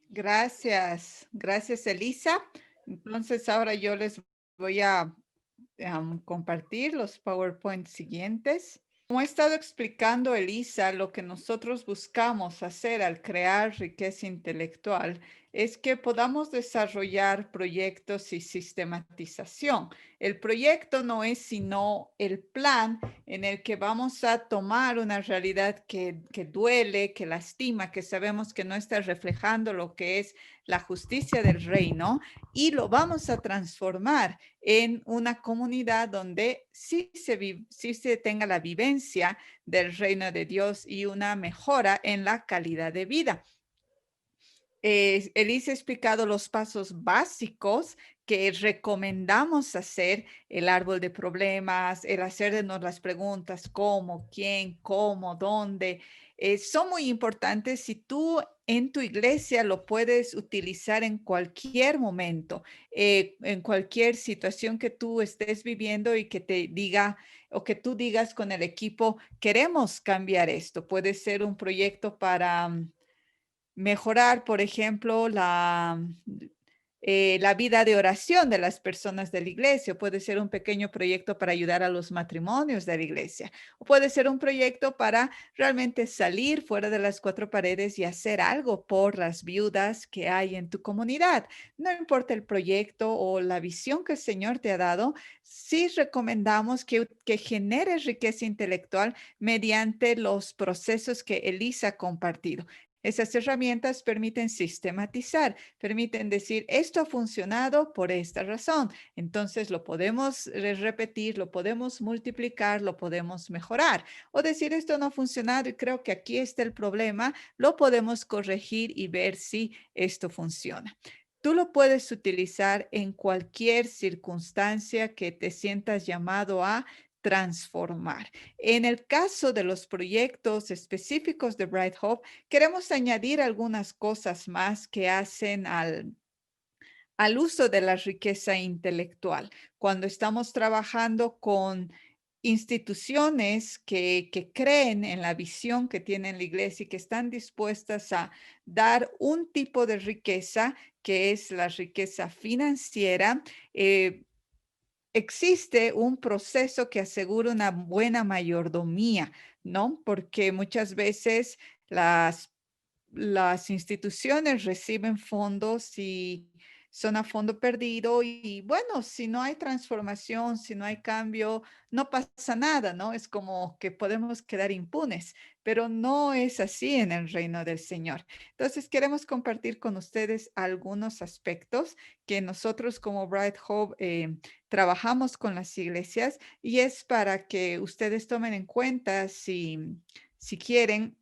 Speaker 2: Gracias, gracias, Elisa. Entonces, ahora yo les voy a compartir los PowerPoint siguientes. Como ha estado explicando Elisa, lo que nosotros buscamos hacer al crear riqueza intelectual es que podamos desarrollar proyectos y sistematización. El proyecto no es sino el plan en el que vamos a tomar una realidad que duele, que lastima, que sabemos que no está reflejando lo que es la justicia del reino, y lo vamos a transformar en una comunidad donde sí se tenga la vivencia del reino de Dios y una mejora en la calidad de vida. Elisa ha explicado los pasos básicos que recomendamos hacer: el árbol de problemas, el hacernos las preguntas cómo, quién, cómo, dónde. Son muy importantes. Si tú en tu iglesia lo puedes utilizar en cualquier momento, en cualquier situación que tú estés viviendo y que te diga o que tú digas con el equipo, queremos cambiar esto. Puede ser un proyecto para mejorar, por ejemplo, la vida de oración de las personas de la iglesia. Puede ser un pequeño proyecto para ayudar a los matrimonios de la iglesia. O puede ser un proyecto para realmente salir fuera de las cuatro paredes y hacer algo por las viudas que hay en tu comunidad. No importa el proyecto o la visión que el Señor te ha dado, sí recomendamos que generes riqueza intelectual mediante los procesos que Elisa ha compartido. Esas herramientas permiten sistematizar, permiten decir, esto ha funcionado por esta razón. Entonces lo podemos repetir, lo podemos multiplicar, lo podemos mejorar. O decir, esto no ha funcionado y creo que aquí está el problema, lo podemos corregir y ver si esto funciona. Tú lo puedes utilizar en cualquier circunstancia que te sientas llamado a transformar. En el caso de los proyectos específicos de Bright Hope, queremos añadir algunas cosas más que hacen al uso de la riqueza intelectual. Cuando estamos trabajando con instituciones que creen en la visión que tiene la iglesia y que están dispuestas a dar un tipo de riqueza, que es la riqueza financiera, existe un proceso que asegura una buena mayordomía, ¿no? Porque muchas veces las instituciones reciben fondos y son a fondo perdido y bueno, si no hay transformación, si no hay cambio, no pasa nada, ¿no? Es como que podemos quedar impunes, pero no es así en el reino del Señor. Entonces, queremos compartir con ustedes algunos aspectos que nosotros como Bright Hope trabajamos con las iglesias, y es para que ustedes tomen en cuenta si quieren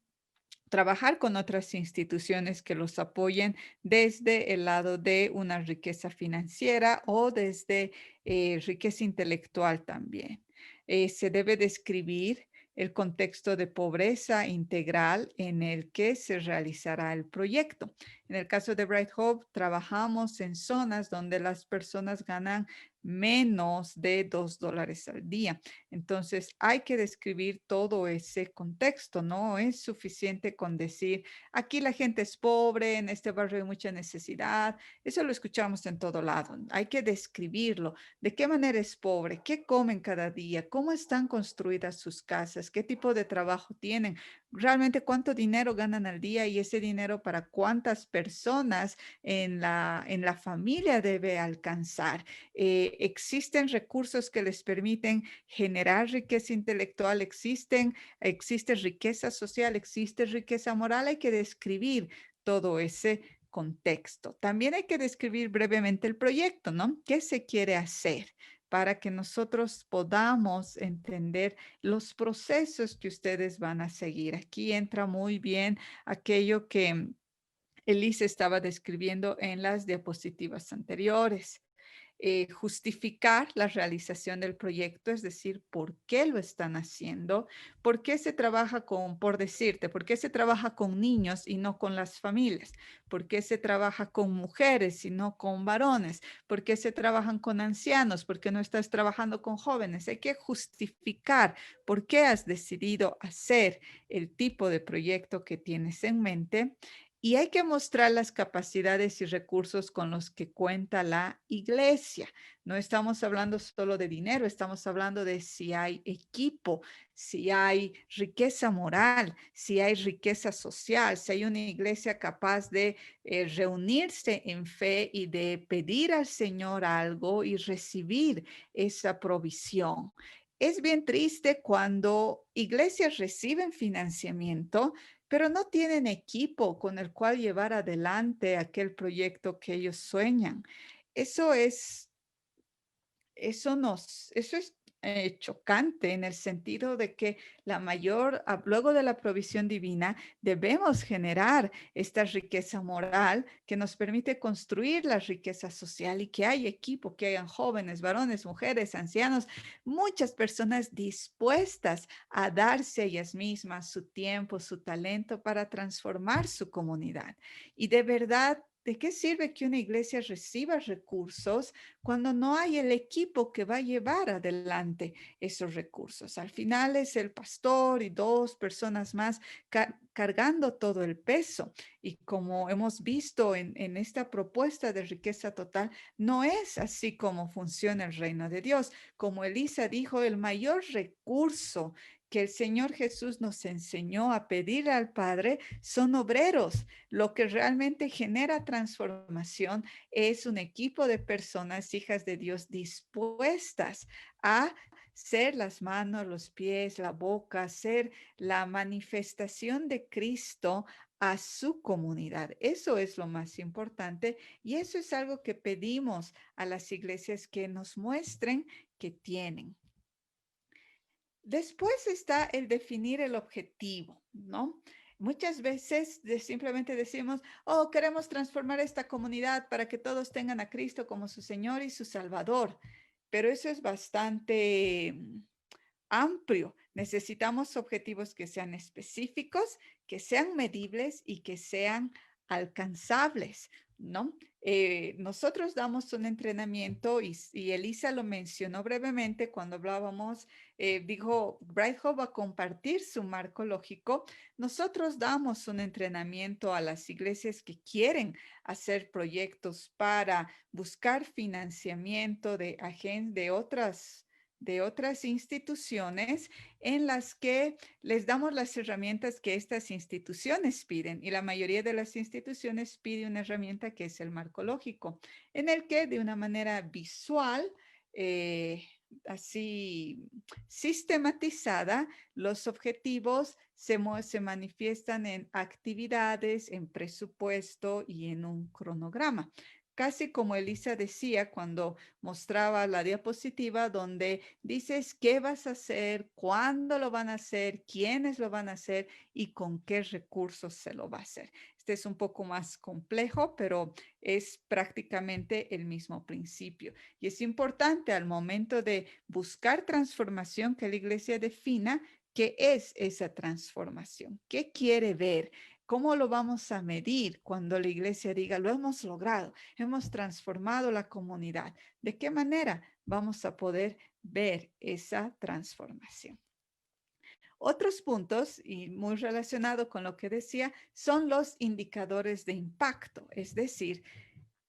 Speaker 2: trabajar con otras instituciones que los apoyen desde el lado de una riqueza financiera o desde riqueza intelectual también. Se debe describir el contexto de pobreza integral en el que se realizará el proyecto. En el caso de Bright Hope, trabajamos en zonas donde las personas ganan menos de $2 al día. Entonces, hay que describir todo ese contexto. No es suficiente con decir, aquí la gente es pobre, en este barrio hay mucha necesidad. Eso lo escuchamos en todo lado. Hay que describirlo. ¿De qué manera es pobre? ¿Qué comen cada día? ¿Cómo están construidas sus casas? ¿Qué tipo de trabajo tienen? Realmente cuánto dinero ganan al día y ese dinero para cuántas personas en la familia debe alcanzar. Existen recursos que les permiten generar riqueza intelectual, existe riqueza social, existe riqueza moral. Hay que describir todo ese contexto. También hay que describir brevemente el proyecto, ¿no? ¿Qué se quiere hacer? Para que nosotros podamos entender los procesos que ustedes van a seguir. Aquí entra muy bien aquello que Elisa estaba describiendo en las diapositivas anteriores. justificar la realización del proyecto, es decir, por qué lo están haciendo, por qué se trabaja con, por decirte, por qué se trabaja con niños y no con las familias, por qué se trabaja con mujeres y no con varones, por qué se trabajan con ancianos, por qué no estás trabajando con jóvenes. Hay que justificar por qué has decidido hacer el tipo de proyecto que tienes en mente. Y hay que mostrar las capacidades y recursos con los que cuenta la iglesia. No estamos hablando solo de dinero, estamos hablando de si hay equipo, si hay riqueza moral, si hay riqueza social, si hay una iglesia capaz de reunirse en fe y de pedir al Señor algo y recibir esa provisión. Es bien triste cuando iglesias reciben financiamiento, pero no tienen equipo con el cual llevar adelante aquel proyecto que ellos sueñan. Eso es, eso es chocante en el sentido de que luego de la provisión divina, debemos generar esta riqueza moral que nos permite construir la riqueza social y que hay equipo, que hayan jóvenes, varones, mujeres, ancianos, muchas personas dispuestas a darse a ellas mismas su tiempo, su talento para transformar su comunidad. Y de verdad, ¿de qué sirve que una iglesia reciba recursos cuando no hay el equipo que va a llevar adelante esos recursos? Al final es el pastor y dos personas más cargando todo el peso. Y como hemos visto en esta propuesta de riqueza total, no es así como funciona el reino de Dios. Como Elisa dijo, el mayor recurso que el Señor Jesús nos enseñó a pedir al Padre son obreros. Lo que realmente genera transformación es un equipo de personas, hijas de Dios, dispuestas a ser las manos, los pies, la boca, ser la manifestación de Cristo a su comunidad. Eso es lo más importante y eso es algo que pedimos a las iglesias que nos muestren que tienen. Después está el definir el objetivo, ¿no? Muchas veces simplemente decimos, oh, queremos transformar esta comunidad para que todos tengan a Cristo como su Señor y su Salvador, pero eso es bastante amplio. Necesitamos objetivos que sean específicos, que sean medibles y que sean alcanzables, ¿no? Nosotros damos un entrenamiento y Elisa lo mencionó brevemente cuando hablábamos, dijo, Bright Hope va a compartir su marco lógico. Nosotros damos un entrenamiento a las iglesias que quieren hacer proyectos para buscar financiamiento de otras instituciones en las que les damos las herramientas que estas instituciones piden. Y la mayoría de las instituciones pide una herramienta que es el marco lógico, en el que de una manera visual, así sistematizada, los objetivos se manifiestan en actividades, en presupuesto y en un cronograma. Casi como Elisa decía cuando mostraba la diapositiva donde dices qué vas a hacer, cuándo lo van a hacer, quiénes lo van a hacer y con qué recursos se lo va a hacer. Este es un poco más complejo, pero es prácticamente el mismo principio. Y es importante al momento de buscar transformación que la iglesia defina qué es esa transformación, qué quiere ver. ¿Cómo lo vamos a medir cuando la iglesia diga, lo hemos logrado, hemos transformado la comunidad? ¿De qué manera vamos a poder ver esa transformación? Otros puntos, y muy relacionado con lo que decía, son los indicadores de impacto. Es decir,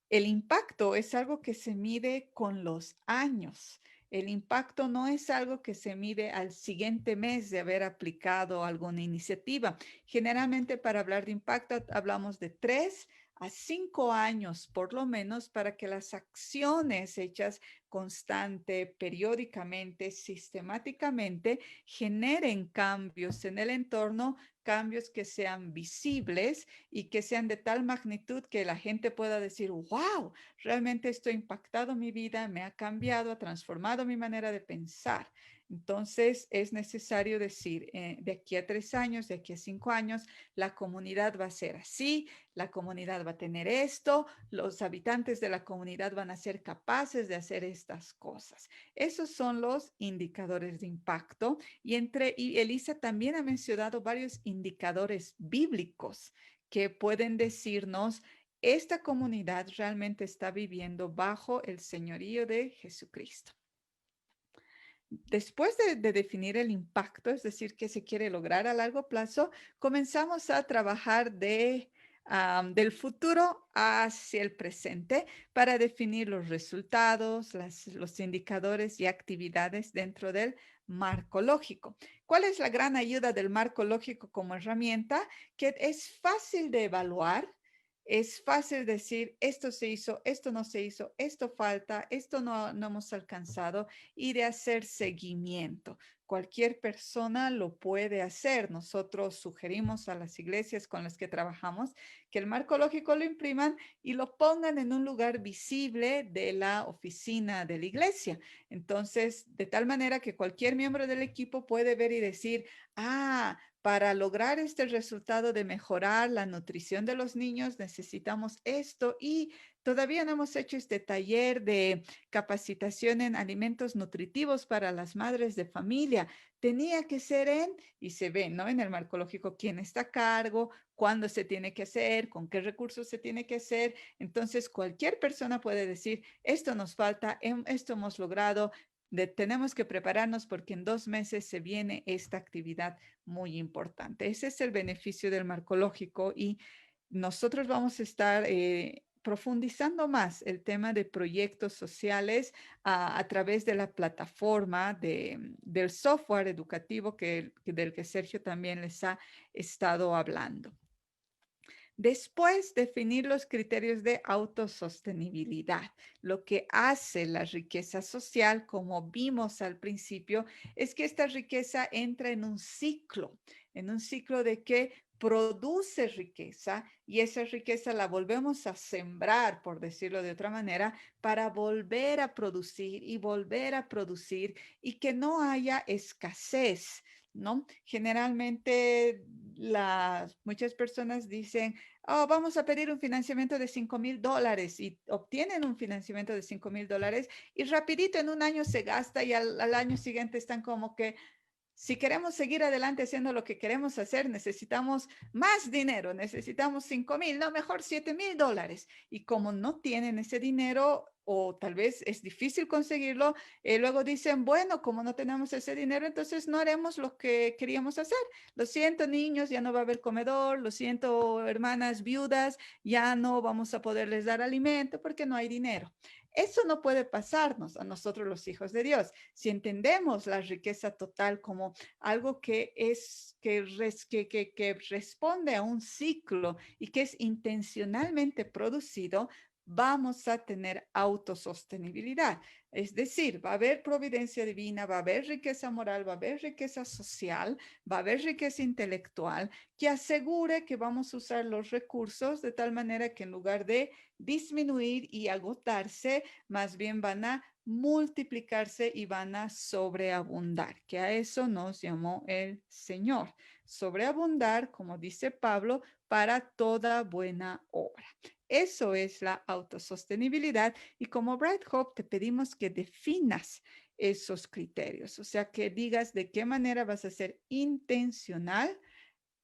Speaker 2: el impacto es algo que se mide con los años. El impacto no es algo que se mide al siguiente mes de haber aplicado alguna iniciativa. Generalmente para hablar de impacto hablamos de 3 a 5 años por lo menos para que las acciones hechas constante, periódicamente, sistemáticamente, generen cambios en el entorno, cambios que sean visibles y que sean de tal magnitud que la gente pueda decir, wow, realmente esto ha impactado mi vida, me ha cambiado, ha transformado mi manera de pensar. Entonces, es necesario decir, de aquí a 3 años, de aquí a 5 años, la comunidad va a ser así, la comunidad va a tener esto, los habitantes de la comunidad van a ser capaces de hacer estas cosas. Esos son los indicadores de impacto. Y Elisa también ha mencionado varios indicadores bíblicos que pueden decirnos, esta comunidad realmente está viviendo bajo el señorío de Jesucristo. Después de definir el impacto, es decir, qué se quiere lograr a largo plazo, comenzamos a trabajar del futuro hacia el presente para definir los resultados, los indicadores y actividades dentro del marco lógico. ¿Cuál es la gran ayuda del marco lógico como herramienta? Que es fácil de evaluar. Es fácil decir, esto se hizo, esto no se hizo, esto falta, esto no hemos alcanzado, y de hacer seguimiento. Cualquier persona lo puede hacer. Nosotros sugerimos a las iglesias con las que trabajamos que el marco lógico lo impriman y lo pongan en un lugar visible de la oficina de la iglesia. Entonces, de tal manera que cualquier miembro del equipo puede ver y decir, para lograr este resultado de mejorar la nutrición de los niños, necesitamos esto, y todavía no hemos hecho este taller de capacitación en alimentos nutritivos para las madres de familia. Tenía que ser y se ve, ¿no? En el marco lógico, quién está a cargo, cuándo se tiene que hacer, con qué recursos se tiene que hacer. Entonces, cualquier persona puede decir, esto nos falta, esto hemos logrado, tenemos que prepararnos porque en 2 meses se viene esta actividad muy importante. Ese es el beneficio del marco lógico, y nosotros vamos a estar profundizando más el tema de proyectos sociales a través de la plataforma del software educativo del que Sergio también les ha estado hablando. Después, definir los criterios de autosostenibilidad. Lo que hace la riqueza social, como vimos al principio, es que esta riqueza entra en un ciclo de que produce riqueza, y esa riqueza la volvemos a sembrar, por decirlo de otra manera, para volver a producir y volver a producir, y que no haya escasez, ¿no? Generalmente muchas personas dicen, vamos a pedir un financiamiento de $5,000, y obtienen un financiamiento de $5,000 y rapidito en un año se gasta, y al año siguiente están como que, si queremos seguir adelante haciendo lo que queremos hacer, necesitamos más dinero, necesitamos 5,000, no, mejor $7,000. Y como no tienen ese dinero, o tal vez es difícil conseguirlo, luego dicen, bueno, como no tenemos ese dinero, entonces no haremos lo que queríamos hacer. Lo siento, niños, ya no va a haber comedor. Lo siento, hermanas viudas, ya no vamos a poderles dar alimento porque no hay dinero. Eso no puede pasarnos a nosotros los hijos de Dios. Si entendemos la riqueza total como algo que responde a un ciclo y que es intencionalmente producido, vamos a tener autosostenibilidad. Es decir, va a haber providencia divina, va a haber riqueza moral, va a haber riqueza social, va a haber riqueza intelectual, que asegure que vamos a usar los recursos de tal manera que en lugar de disminuir y agotarse, más bien van a multiplicarse y van a sobreabundar, que a eso nos llamó el Señor. Sobreabundar, como dice Pablo, para toda buena obra. Eso es la autosostenibilidad, y como Bright Hope te pedimos que definas esos criterios, o sea, que digas de qué manera vas a ser intencional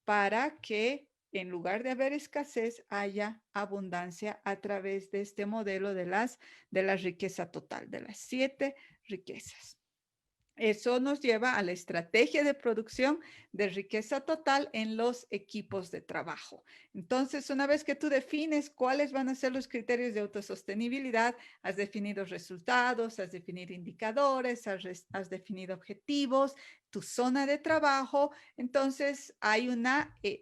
Speaker 2: para que en lugar de haber escasez haya abundancia a través de este modelo de la riqueza total, de las 7 riquezas. Eso nos lleva a la estrategia de producción de riqueza total en los equipos de trabajo. Entonces, una vez que tú defines cuáles van a ser los criterios de autosostenibilidad, has definido resultados, has definido indicadores, has definido objetivos, tu zona de trabajo. Entonces,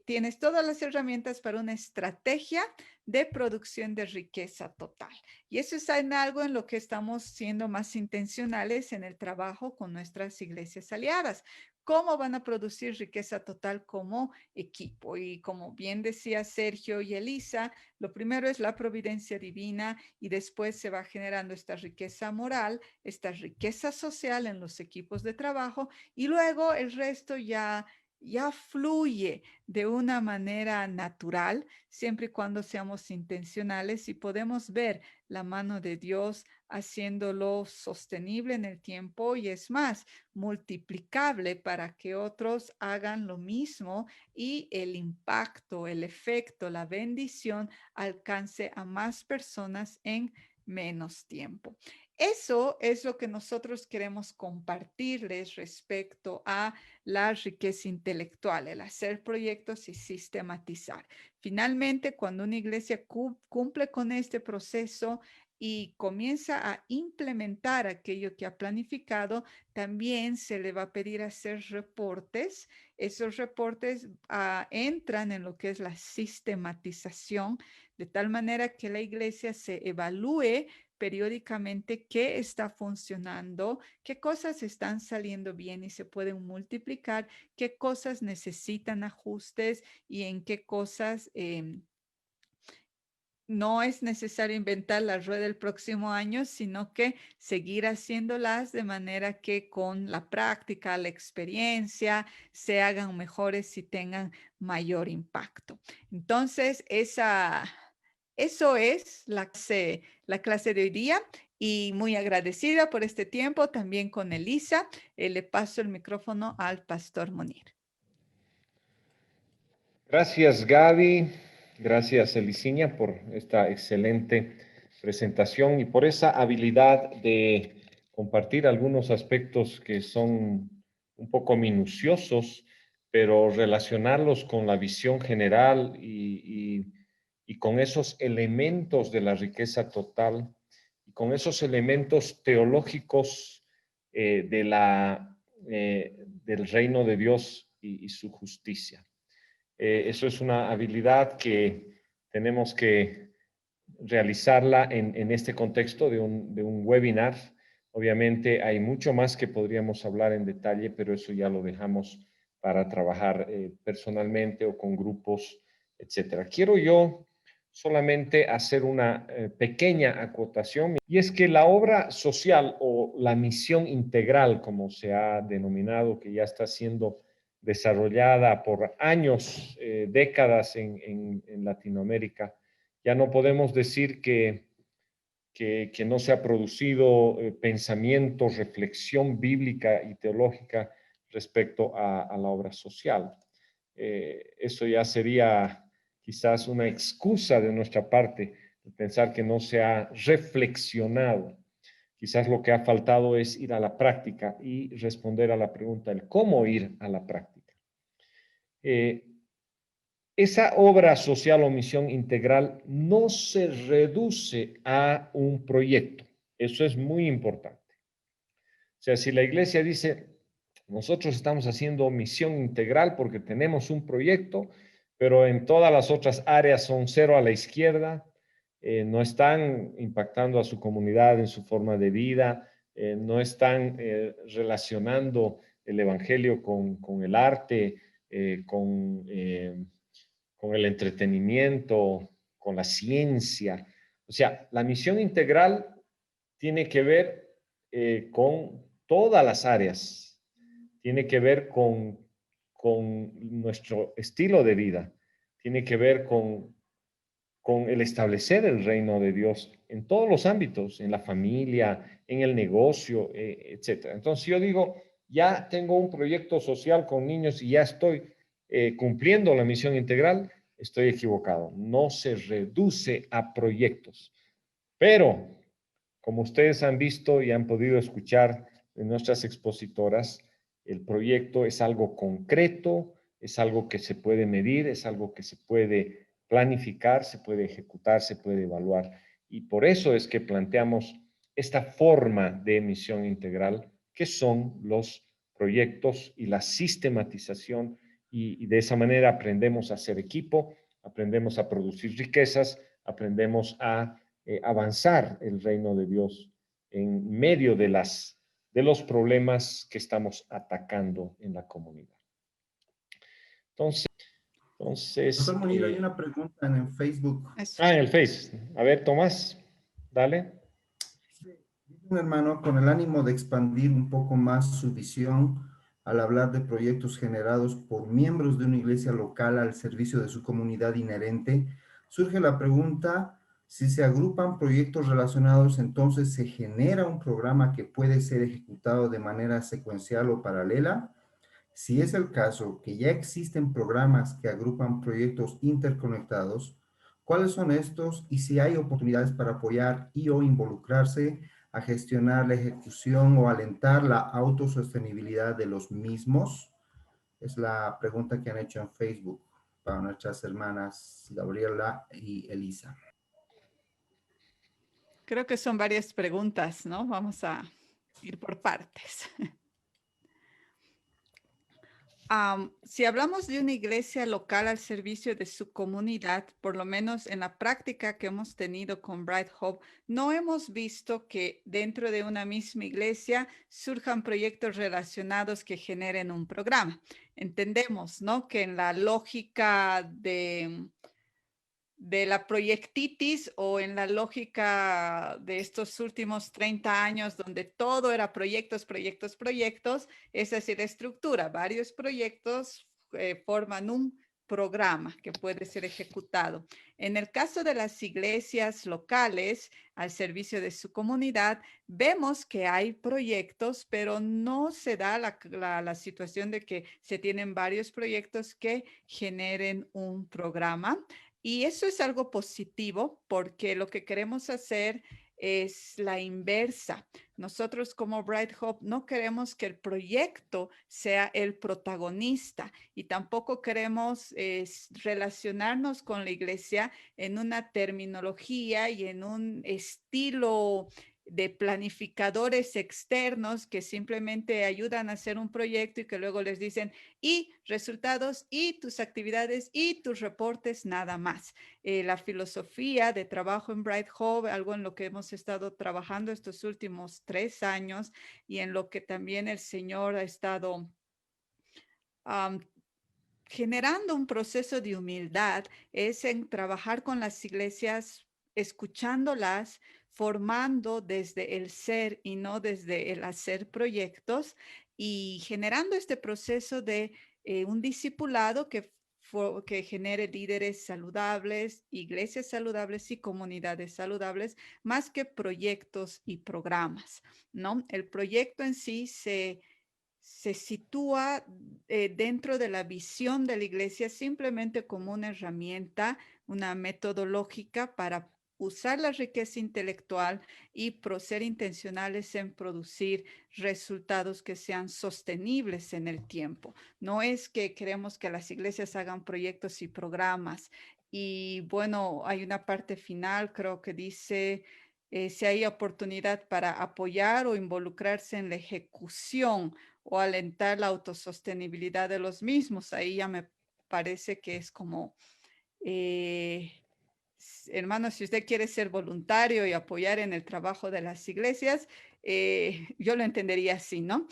Speaker 2: tienes todas las herramientas para una estrategia de producción de riqueza total. Y eso es algo en lo que estamos siendo más intencionales en el trabajo con nuestras iglesias aliadas. cómo van a producir riqueza total como equipo. Y como bien decía Sergio y Elisa, lo primero es la providencia divina y después se va generando esta riqueza moral, esta riqueza social en los equipos de trabajo y luego el resto ya fluye de una manera natural, siempre y cuando seamos intencionales y podemos ver la mano de Dios haciéndolo sostenible en el tiempo y es más, multiplicable para que otros hagan lo mismo y el impacto, el efecto, la bendición alcance a más personas en menos tiempo. Eso es lo que nosotros queremos compartirles respecto a la riqueza intelectual, el hacer proyectos y sistematizar. Finalmente, cuando una iglesia cumple con este proceso y comienza a implementar aquello que ha planificado, también se le va a pedir hacer reportes. Esos reportes entran en lo que es la sistematización, de tal manera que la iglesia se evalúe periódicamente qué está funcionando, qué cosas están saliendo bien y se pueden multiplicar, qué cosas necesitan ajustes y en qué cosas no es necesario inventar la rueda el próximo año, sino que seguir haciéndolas de manera que con la práctica, la experiencia, se hagan mejores y tengan mayor impacto. Entonces, eso es la clase de hoy día y muy agradecida por este tiempo también con Elisa. Le paso el micrófono al pastor Munir.
Speaker 4: Gracias, Gaby. Gracias, Elicinia, por esta excelente presentación y por esa habilidad de compartir algunos aspectos que son un poco minuciosos, pero relacionarlos con la visión general y con esos elementos de la riqueza total y con esos elementos teológicos del reino de Dios y su justicia. Eso es una habilidad que tenemos que realizarla en este contexto de un webinar. Obviamente hay mucho más que podríamos hablar en detalle, pero eso ya lo dejamos para trabajar personalmente o con grupos, etcétera. Quiero yo solamente hacer una pequeña acotación, y es que la obra social o la misión integral, como se ha denominado, que ya está siendo desarrollada por años, décadas en Latinoamérica, ya no podemos decir que no se ha producido pensamiento, reflexión bíblica y teológica respecto a la obra social. Eso ya sería quizás una excusa de nuestra parte de pensar que no se ha reflexionado. Quizás lo que ha faltado es ir a la práctica y responder a la pregunta del cómo ir a la práctica. Esa obra social o misión integral no se reduce a un proyecto. Eso es muy importante. O sea, si la iglesia dice, nosotros estamos haciendo misión integral porque tenemos un proyecto, pero en todas las otras áreas son cero a la izquierda, no están impactando a su comunidad en su forma de vida, no están relacionando el evangelio con el arte, con el entretenimiento, con la ciencia. O sea, la misión integral tiene que ver con todas las áreas, tiene que ver con nuestro estilo de vida, tiene que ver con el establecer el reino de Dios en todos los ámbitos, en la familia, en el negocio, etc. Entonces yo digo, ya tengo un proyecto social con niños y ya estoy cumpliendo la misión integral, estoy equivocado. No se reduce a proyectos. Pero, como ustedes han visto y han podido escuchar de nuestras expositoras, el proyecto es algo concreto, es algo que se puede medir, es algo que se puede planificar, se puede ejecutar, se puede evaluar. Y por eso es que planteamos esta forma de misión integral, que son los proyectos y la sistematización, y de esa manera aprendemos a hacer equipo, aprendemos a producir riquezas, aprendemos a avanzar el reino de Dios en medio de las de los problemas que estamos atacando en la comunidad. Entonces,
Speaker 5: Doctor Munir, hay una pregunta en el Facebook.
Speaker 4: en el Face. A ver, Tomás, dale.
Speaker 5: Dice un hermano, con el ánimo de expandir un poco más su visión al hablar de proyectos generados por miembros de una iglesia local al servicio de su comunidad inherente, surge la pregunta, si se agrupan proyectos relacionados, entonces se genera un programa que puede ser ejecutado de manera secuencial o paralela. Si es el caso que ya existen programas que agrupan proyectos interconectados, ¿cuáles son estos y si hay oportunidades para apoyar y o involucrarse a gestionar la ejecución o alentar la autosostenibilidad de los mismos? Es la pregunta que han hecho en Facebook para nuestras hermanas Gabriela y Elisa.
Speaker 2: Creo que son varias preguntas, ¿no? Vamos a ir por partes. Si hablamos de una iglesia local al servicio de su comunidad, por lo menos en la práctica que hemos tenido con Bright Hope, no hemos visto que dentro de una misma iglesia surjan proyectos relacionados que generen un programa. Entendemos, ¿no? Que en la lógica de la proyectitis o en la lógica de estos últimos 30 años donde todo era proyectos, proyectos, proyectos, esa es la estructura. Varios proyectos forman un programa que puede ser ejecutado. En el caso de las iglesias locales al servicio de su comunidad, vemos que hay proyectos, pero no se da la situación de que se tienen varios proyectos que generen un programa. Y eso es algo positivo porque lo que queremos hacer es la inversa. Nosotros como Bright Hope no queremos que el proyecto sea el protagonista y tampoco queremos relacionarnos con la iglesia en una terminología y en un estilo de planificadores externos que simplemente ayudan a hacer un proyecto y que luego les dicen y resultados y tus actividades y tus reportes, nada más. La filosofía de trabajo en Bright Hope, algo en lo que hemos estado trabajando estos últimos 3 años y en lo que también el Señor ha estado generando un proceso de humildad, es en trabajar con las iglesias, escuchándolas, formando desde el ser y no desde el hacer proyectos y generando este proceso de un discipulado que genere líderes saludables, iglesias saludables y comunidades saludables, más que proyectos y programas, ¿no? El proyecto en sí se sitúa dentro de la visión de la iglesia simplemente como una herramienta, una metodológica para usar la riqueza intelectual y ser intencionales en producir resultados que sean sostenibles en el tiempo. No es que queremos que las iglesias hagan proyectos y programas. Y bueno, hay una parte final, creo que dice, si hay oportunidad para apoyar o involucrarse en la ejecución o alentar la autosostenibilidad de los mismos. Ahí ya me parece que es como, hermano, si usted quiere ser voluntario y apoyar en el trabajo de las iglesias, yo lo entendería así, ¿no?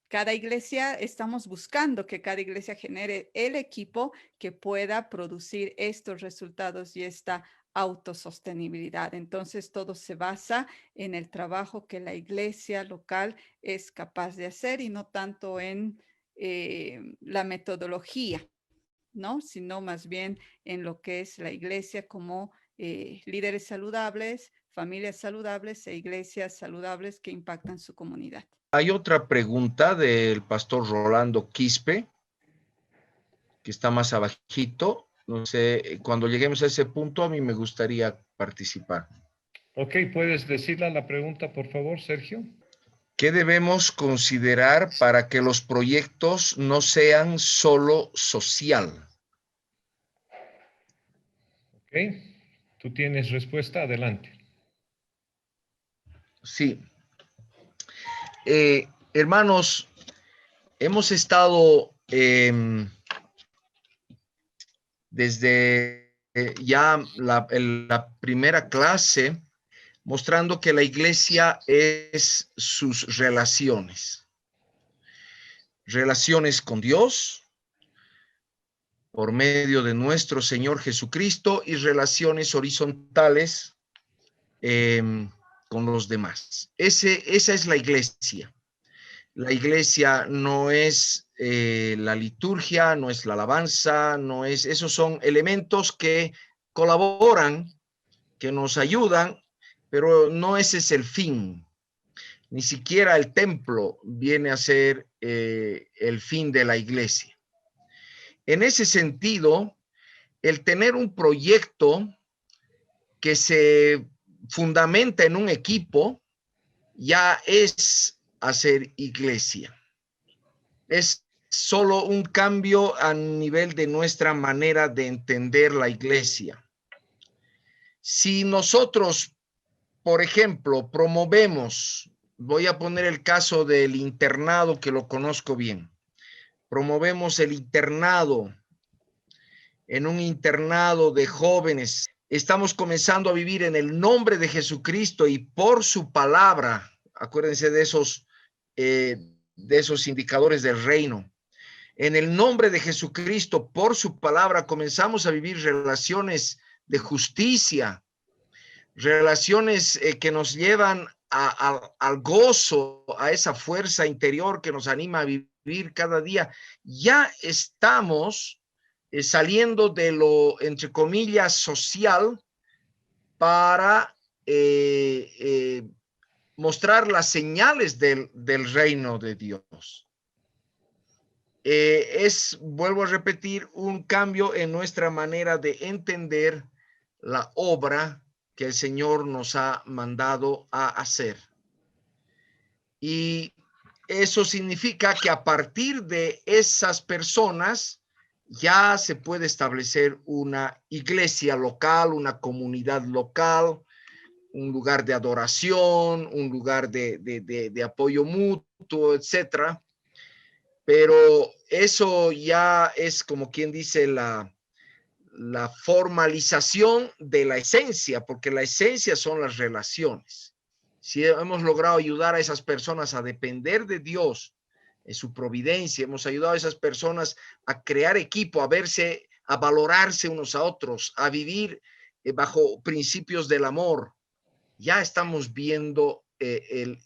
Speaker 2: Cada iglesia, estamos buscando que cada iglesia genere el equipo que pueda producir estos resultados y esta autosostenibilidad. Entonces, todo se basa en el trabajo que la iglesia local es capaz de hacer y no tanto en la metodología, ¿no? Sino más bien en lo que es la iglesia como líderes saludables, familias saludables e iglesias saludables que impactan su comunidad.
Speaker 1: Hay otra pregunta del pastor Rolando Quispe, que está más abajito. No sé, cuando lleguemos a ese punto, a mí me gustaría participar.
Speaker 4: Ok, ¿puedes decirla la pregunta, por favor, Sergio?
Speaker 1: ¿Qué debemos considerar para que los proyectos no sean solo social?
Speaker 4: Ok, tú tienes respuesta, adelante.
Speaker 1: Sí. Hermanos, hemos estado desde ya la primera clase mostrando que la iglesia es sus relaciones. Relaciones con Dios, por medio de nuestro Señor Jesucristo, y relaciones horizontales con los demás. Esa es la iglesia. La iglesia no es la liturgia, no es la alabanza, no es, esos son elementos que colaboran, que nos ayudan, pero no ese es el fin. Ni siquiera el templo viene a ser el fin de la iglesia. En ese sentido, el tener un proyecto que se fundamenta en un equipo ya es hacer iglesia. Es solo un cambio a nivel de nuestra manera de entender la iglesia. Si nosotros, por ejemplo, promovemos, voy a poner el caso del internado, que lo conozco bien. Promovemos el internado, en un internado de jóvenes. Estamos comenzando a vivir en el nombre de Jesucristo y por su palabra. Acuérdense de esos indicadores del reino. En el nombre de Jesucristo, por su palabra, comenzamos a vivir relaciones de justicia, relaciones que nos llevan al gozo, a esa fuerza interior que nos anima a vivir cada día. Ya estamos saliendo de lo, entre comillas, social para mostrar las señales del reino de Dios. Vuelvo a repetir, un cambio en nuestra manera de entender la obra que el Señor nos ha mandado a hacer. Y eso significa que a partir de esas personas ya se puede establecer una iglesia local, una comunidad local, un lugar de adoración, un lugar de apoyo mutuo, etcétera. Pero eso ya es, como quien dice, la formalización de la esencia, porque la esencia son las relaciones. Si hemos logrado ayudar a esas personas a depender de Dios, en su providencia, hemos ayudado a esas personas a crear equipo, a verse, a valorarse unos a otros, a vivir bajo principios del amor, ya estamos viendo el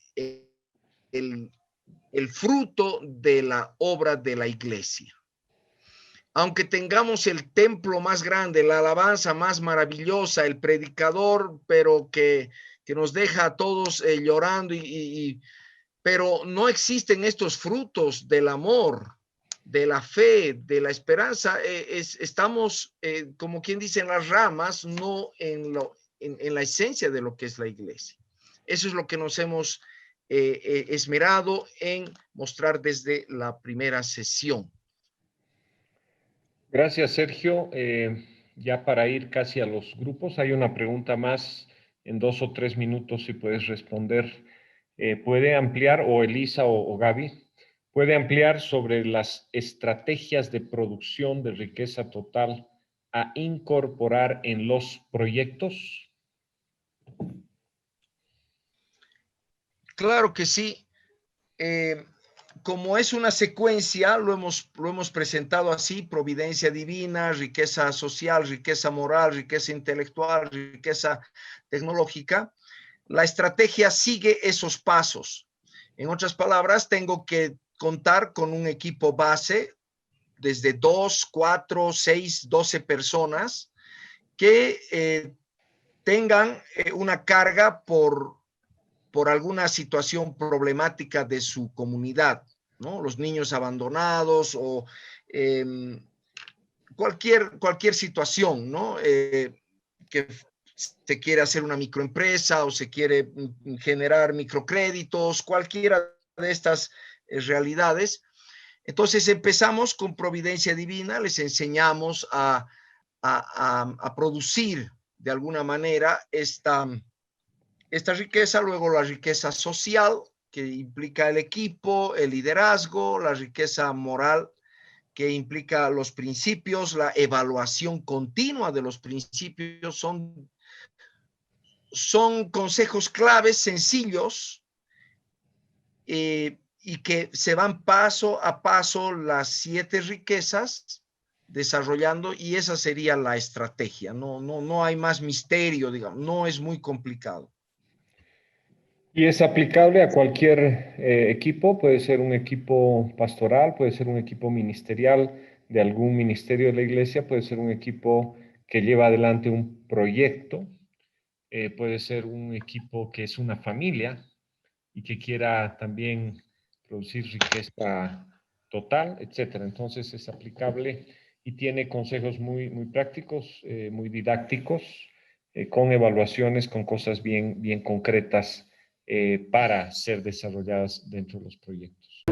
Speaker 1: fruto de la obra de la iglesia. Aunque tengamos el templo más grande, la alabanza más maravillosa, el predicador, pero que nos deja a todos llorando, pero no existen estos frutos del amor, de la fe, de la esperanza. Estamos, como quien dice, en las ramas, no en la esencia de lo que es la iglesia. Eso es lo que nos hemos esmerado en mostrar desde la primera sesión.
Speaker 4: Gracias, Sergio. Ya para ir casi a los grupos, hay una pregunta más en 2 o 3 minutos, si puedes responder. ¿Puede ampliar, o Elisa o Gaby, puede ampliar sobre las estrategias de producción de riqueza total a incorporar en los proyectos?
Speaker 1: Claro que sí. Como es una secuencia, lo hemos presentado así: providencia divina, riqueza social, riqueza moral, riqueza intelectual, riqueza tecnológica. La estrategia sigue esos pasos. En otras palabras, tengo que contar con un equipo base desde 2, 4, 6, 12 personas que tengan una carga por alguna situación problemática de su comunidad, ¿no? Los niños abandonados o cualquier situación, ¿no? Que se quiere hacer una microempresa o se quiere generar microcréditos, cualquiera de estas realidades. Entonces empezamos con providencia divina, les enseñamos a producir de alguna manera esta riqueza. Luego la riqueza social, que implica el equipo, el liderazgo; la riqueza moral, que implica los principios, la evaluación continua de los principios. Son son consejos claves, sencillos, y que se van paso a paso las 7 riquezas desarrollando, y esa sería la estrategia. No hay más misterio, digamos, no es muy complicado.
Speaker 4: Y es aplicable a cualquier equipo, puede ser un equipo pastoral, puede ser un equipo ministerial de algún ministerio de la iglesia, puede ser un equipo que lleva adelante un proyecto, puede ser un equipo que es una familia y que quiera también producir riqueza total, etcétera. Entonces es aplicable y tiene consejos muy, muy prácticos, muy didácticos, con evaluaciones, con cosas bien, bien concretas para ser desarrolladas dentro de los proyectos.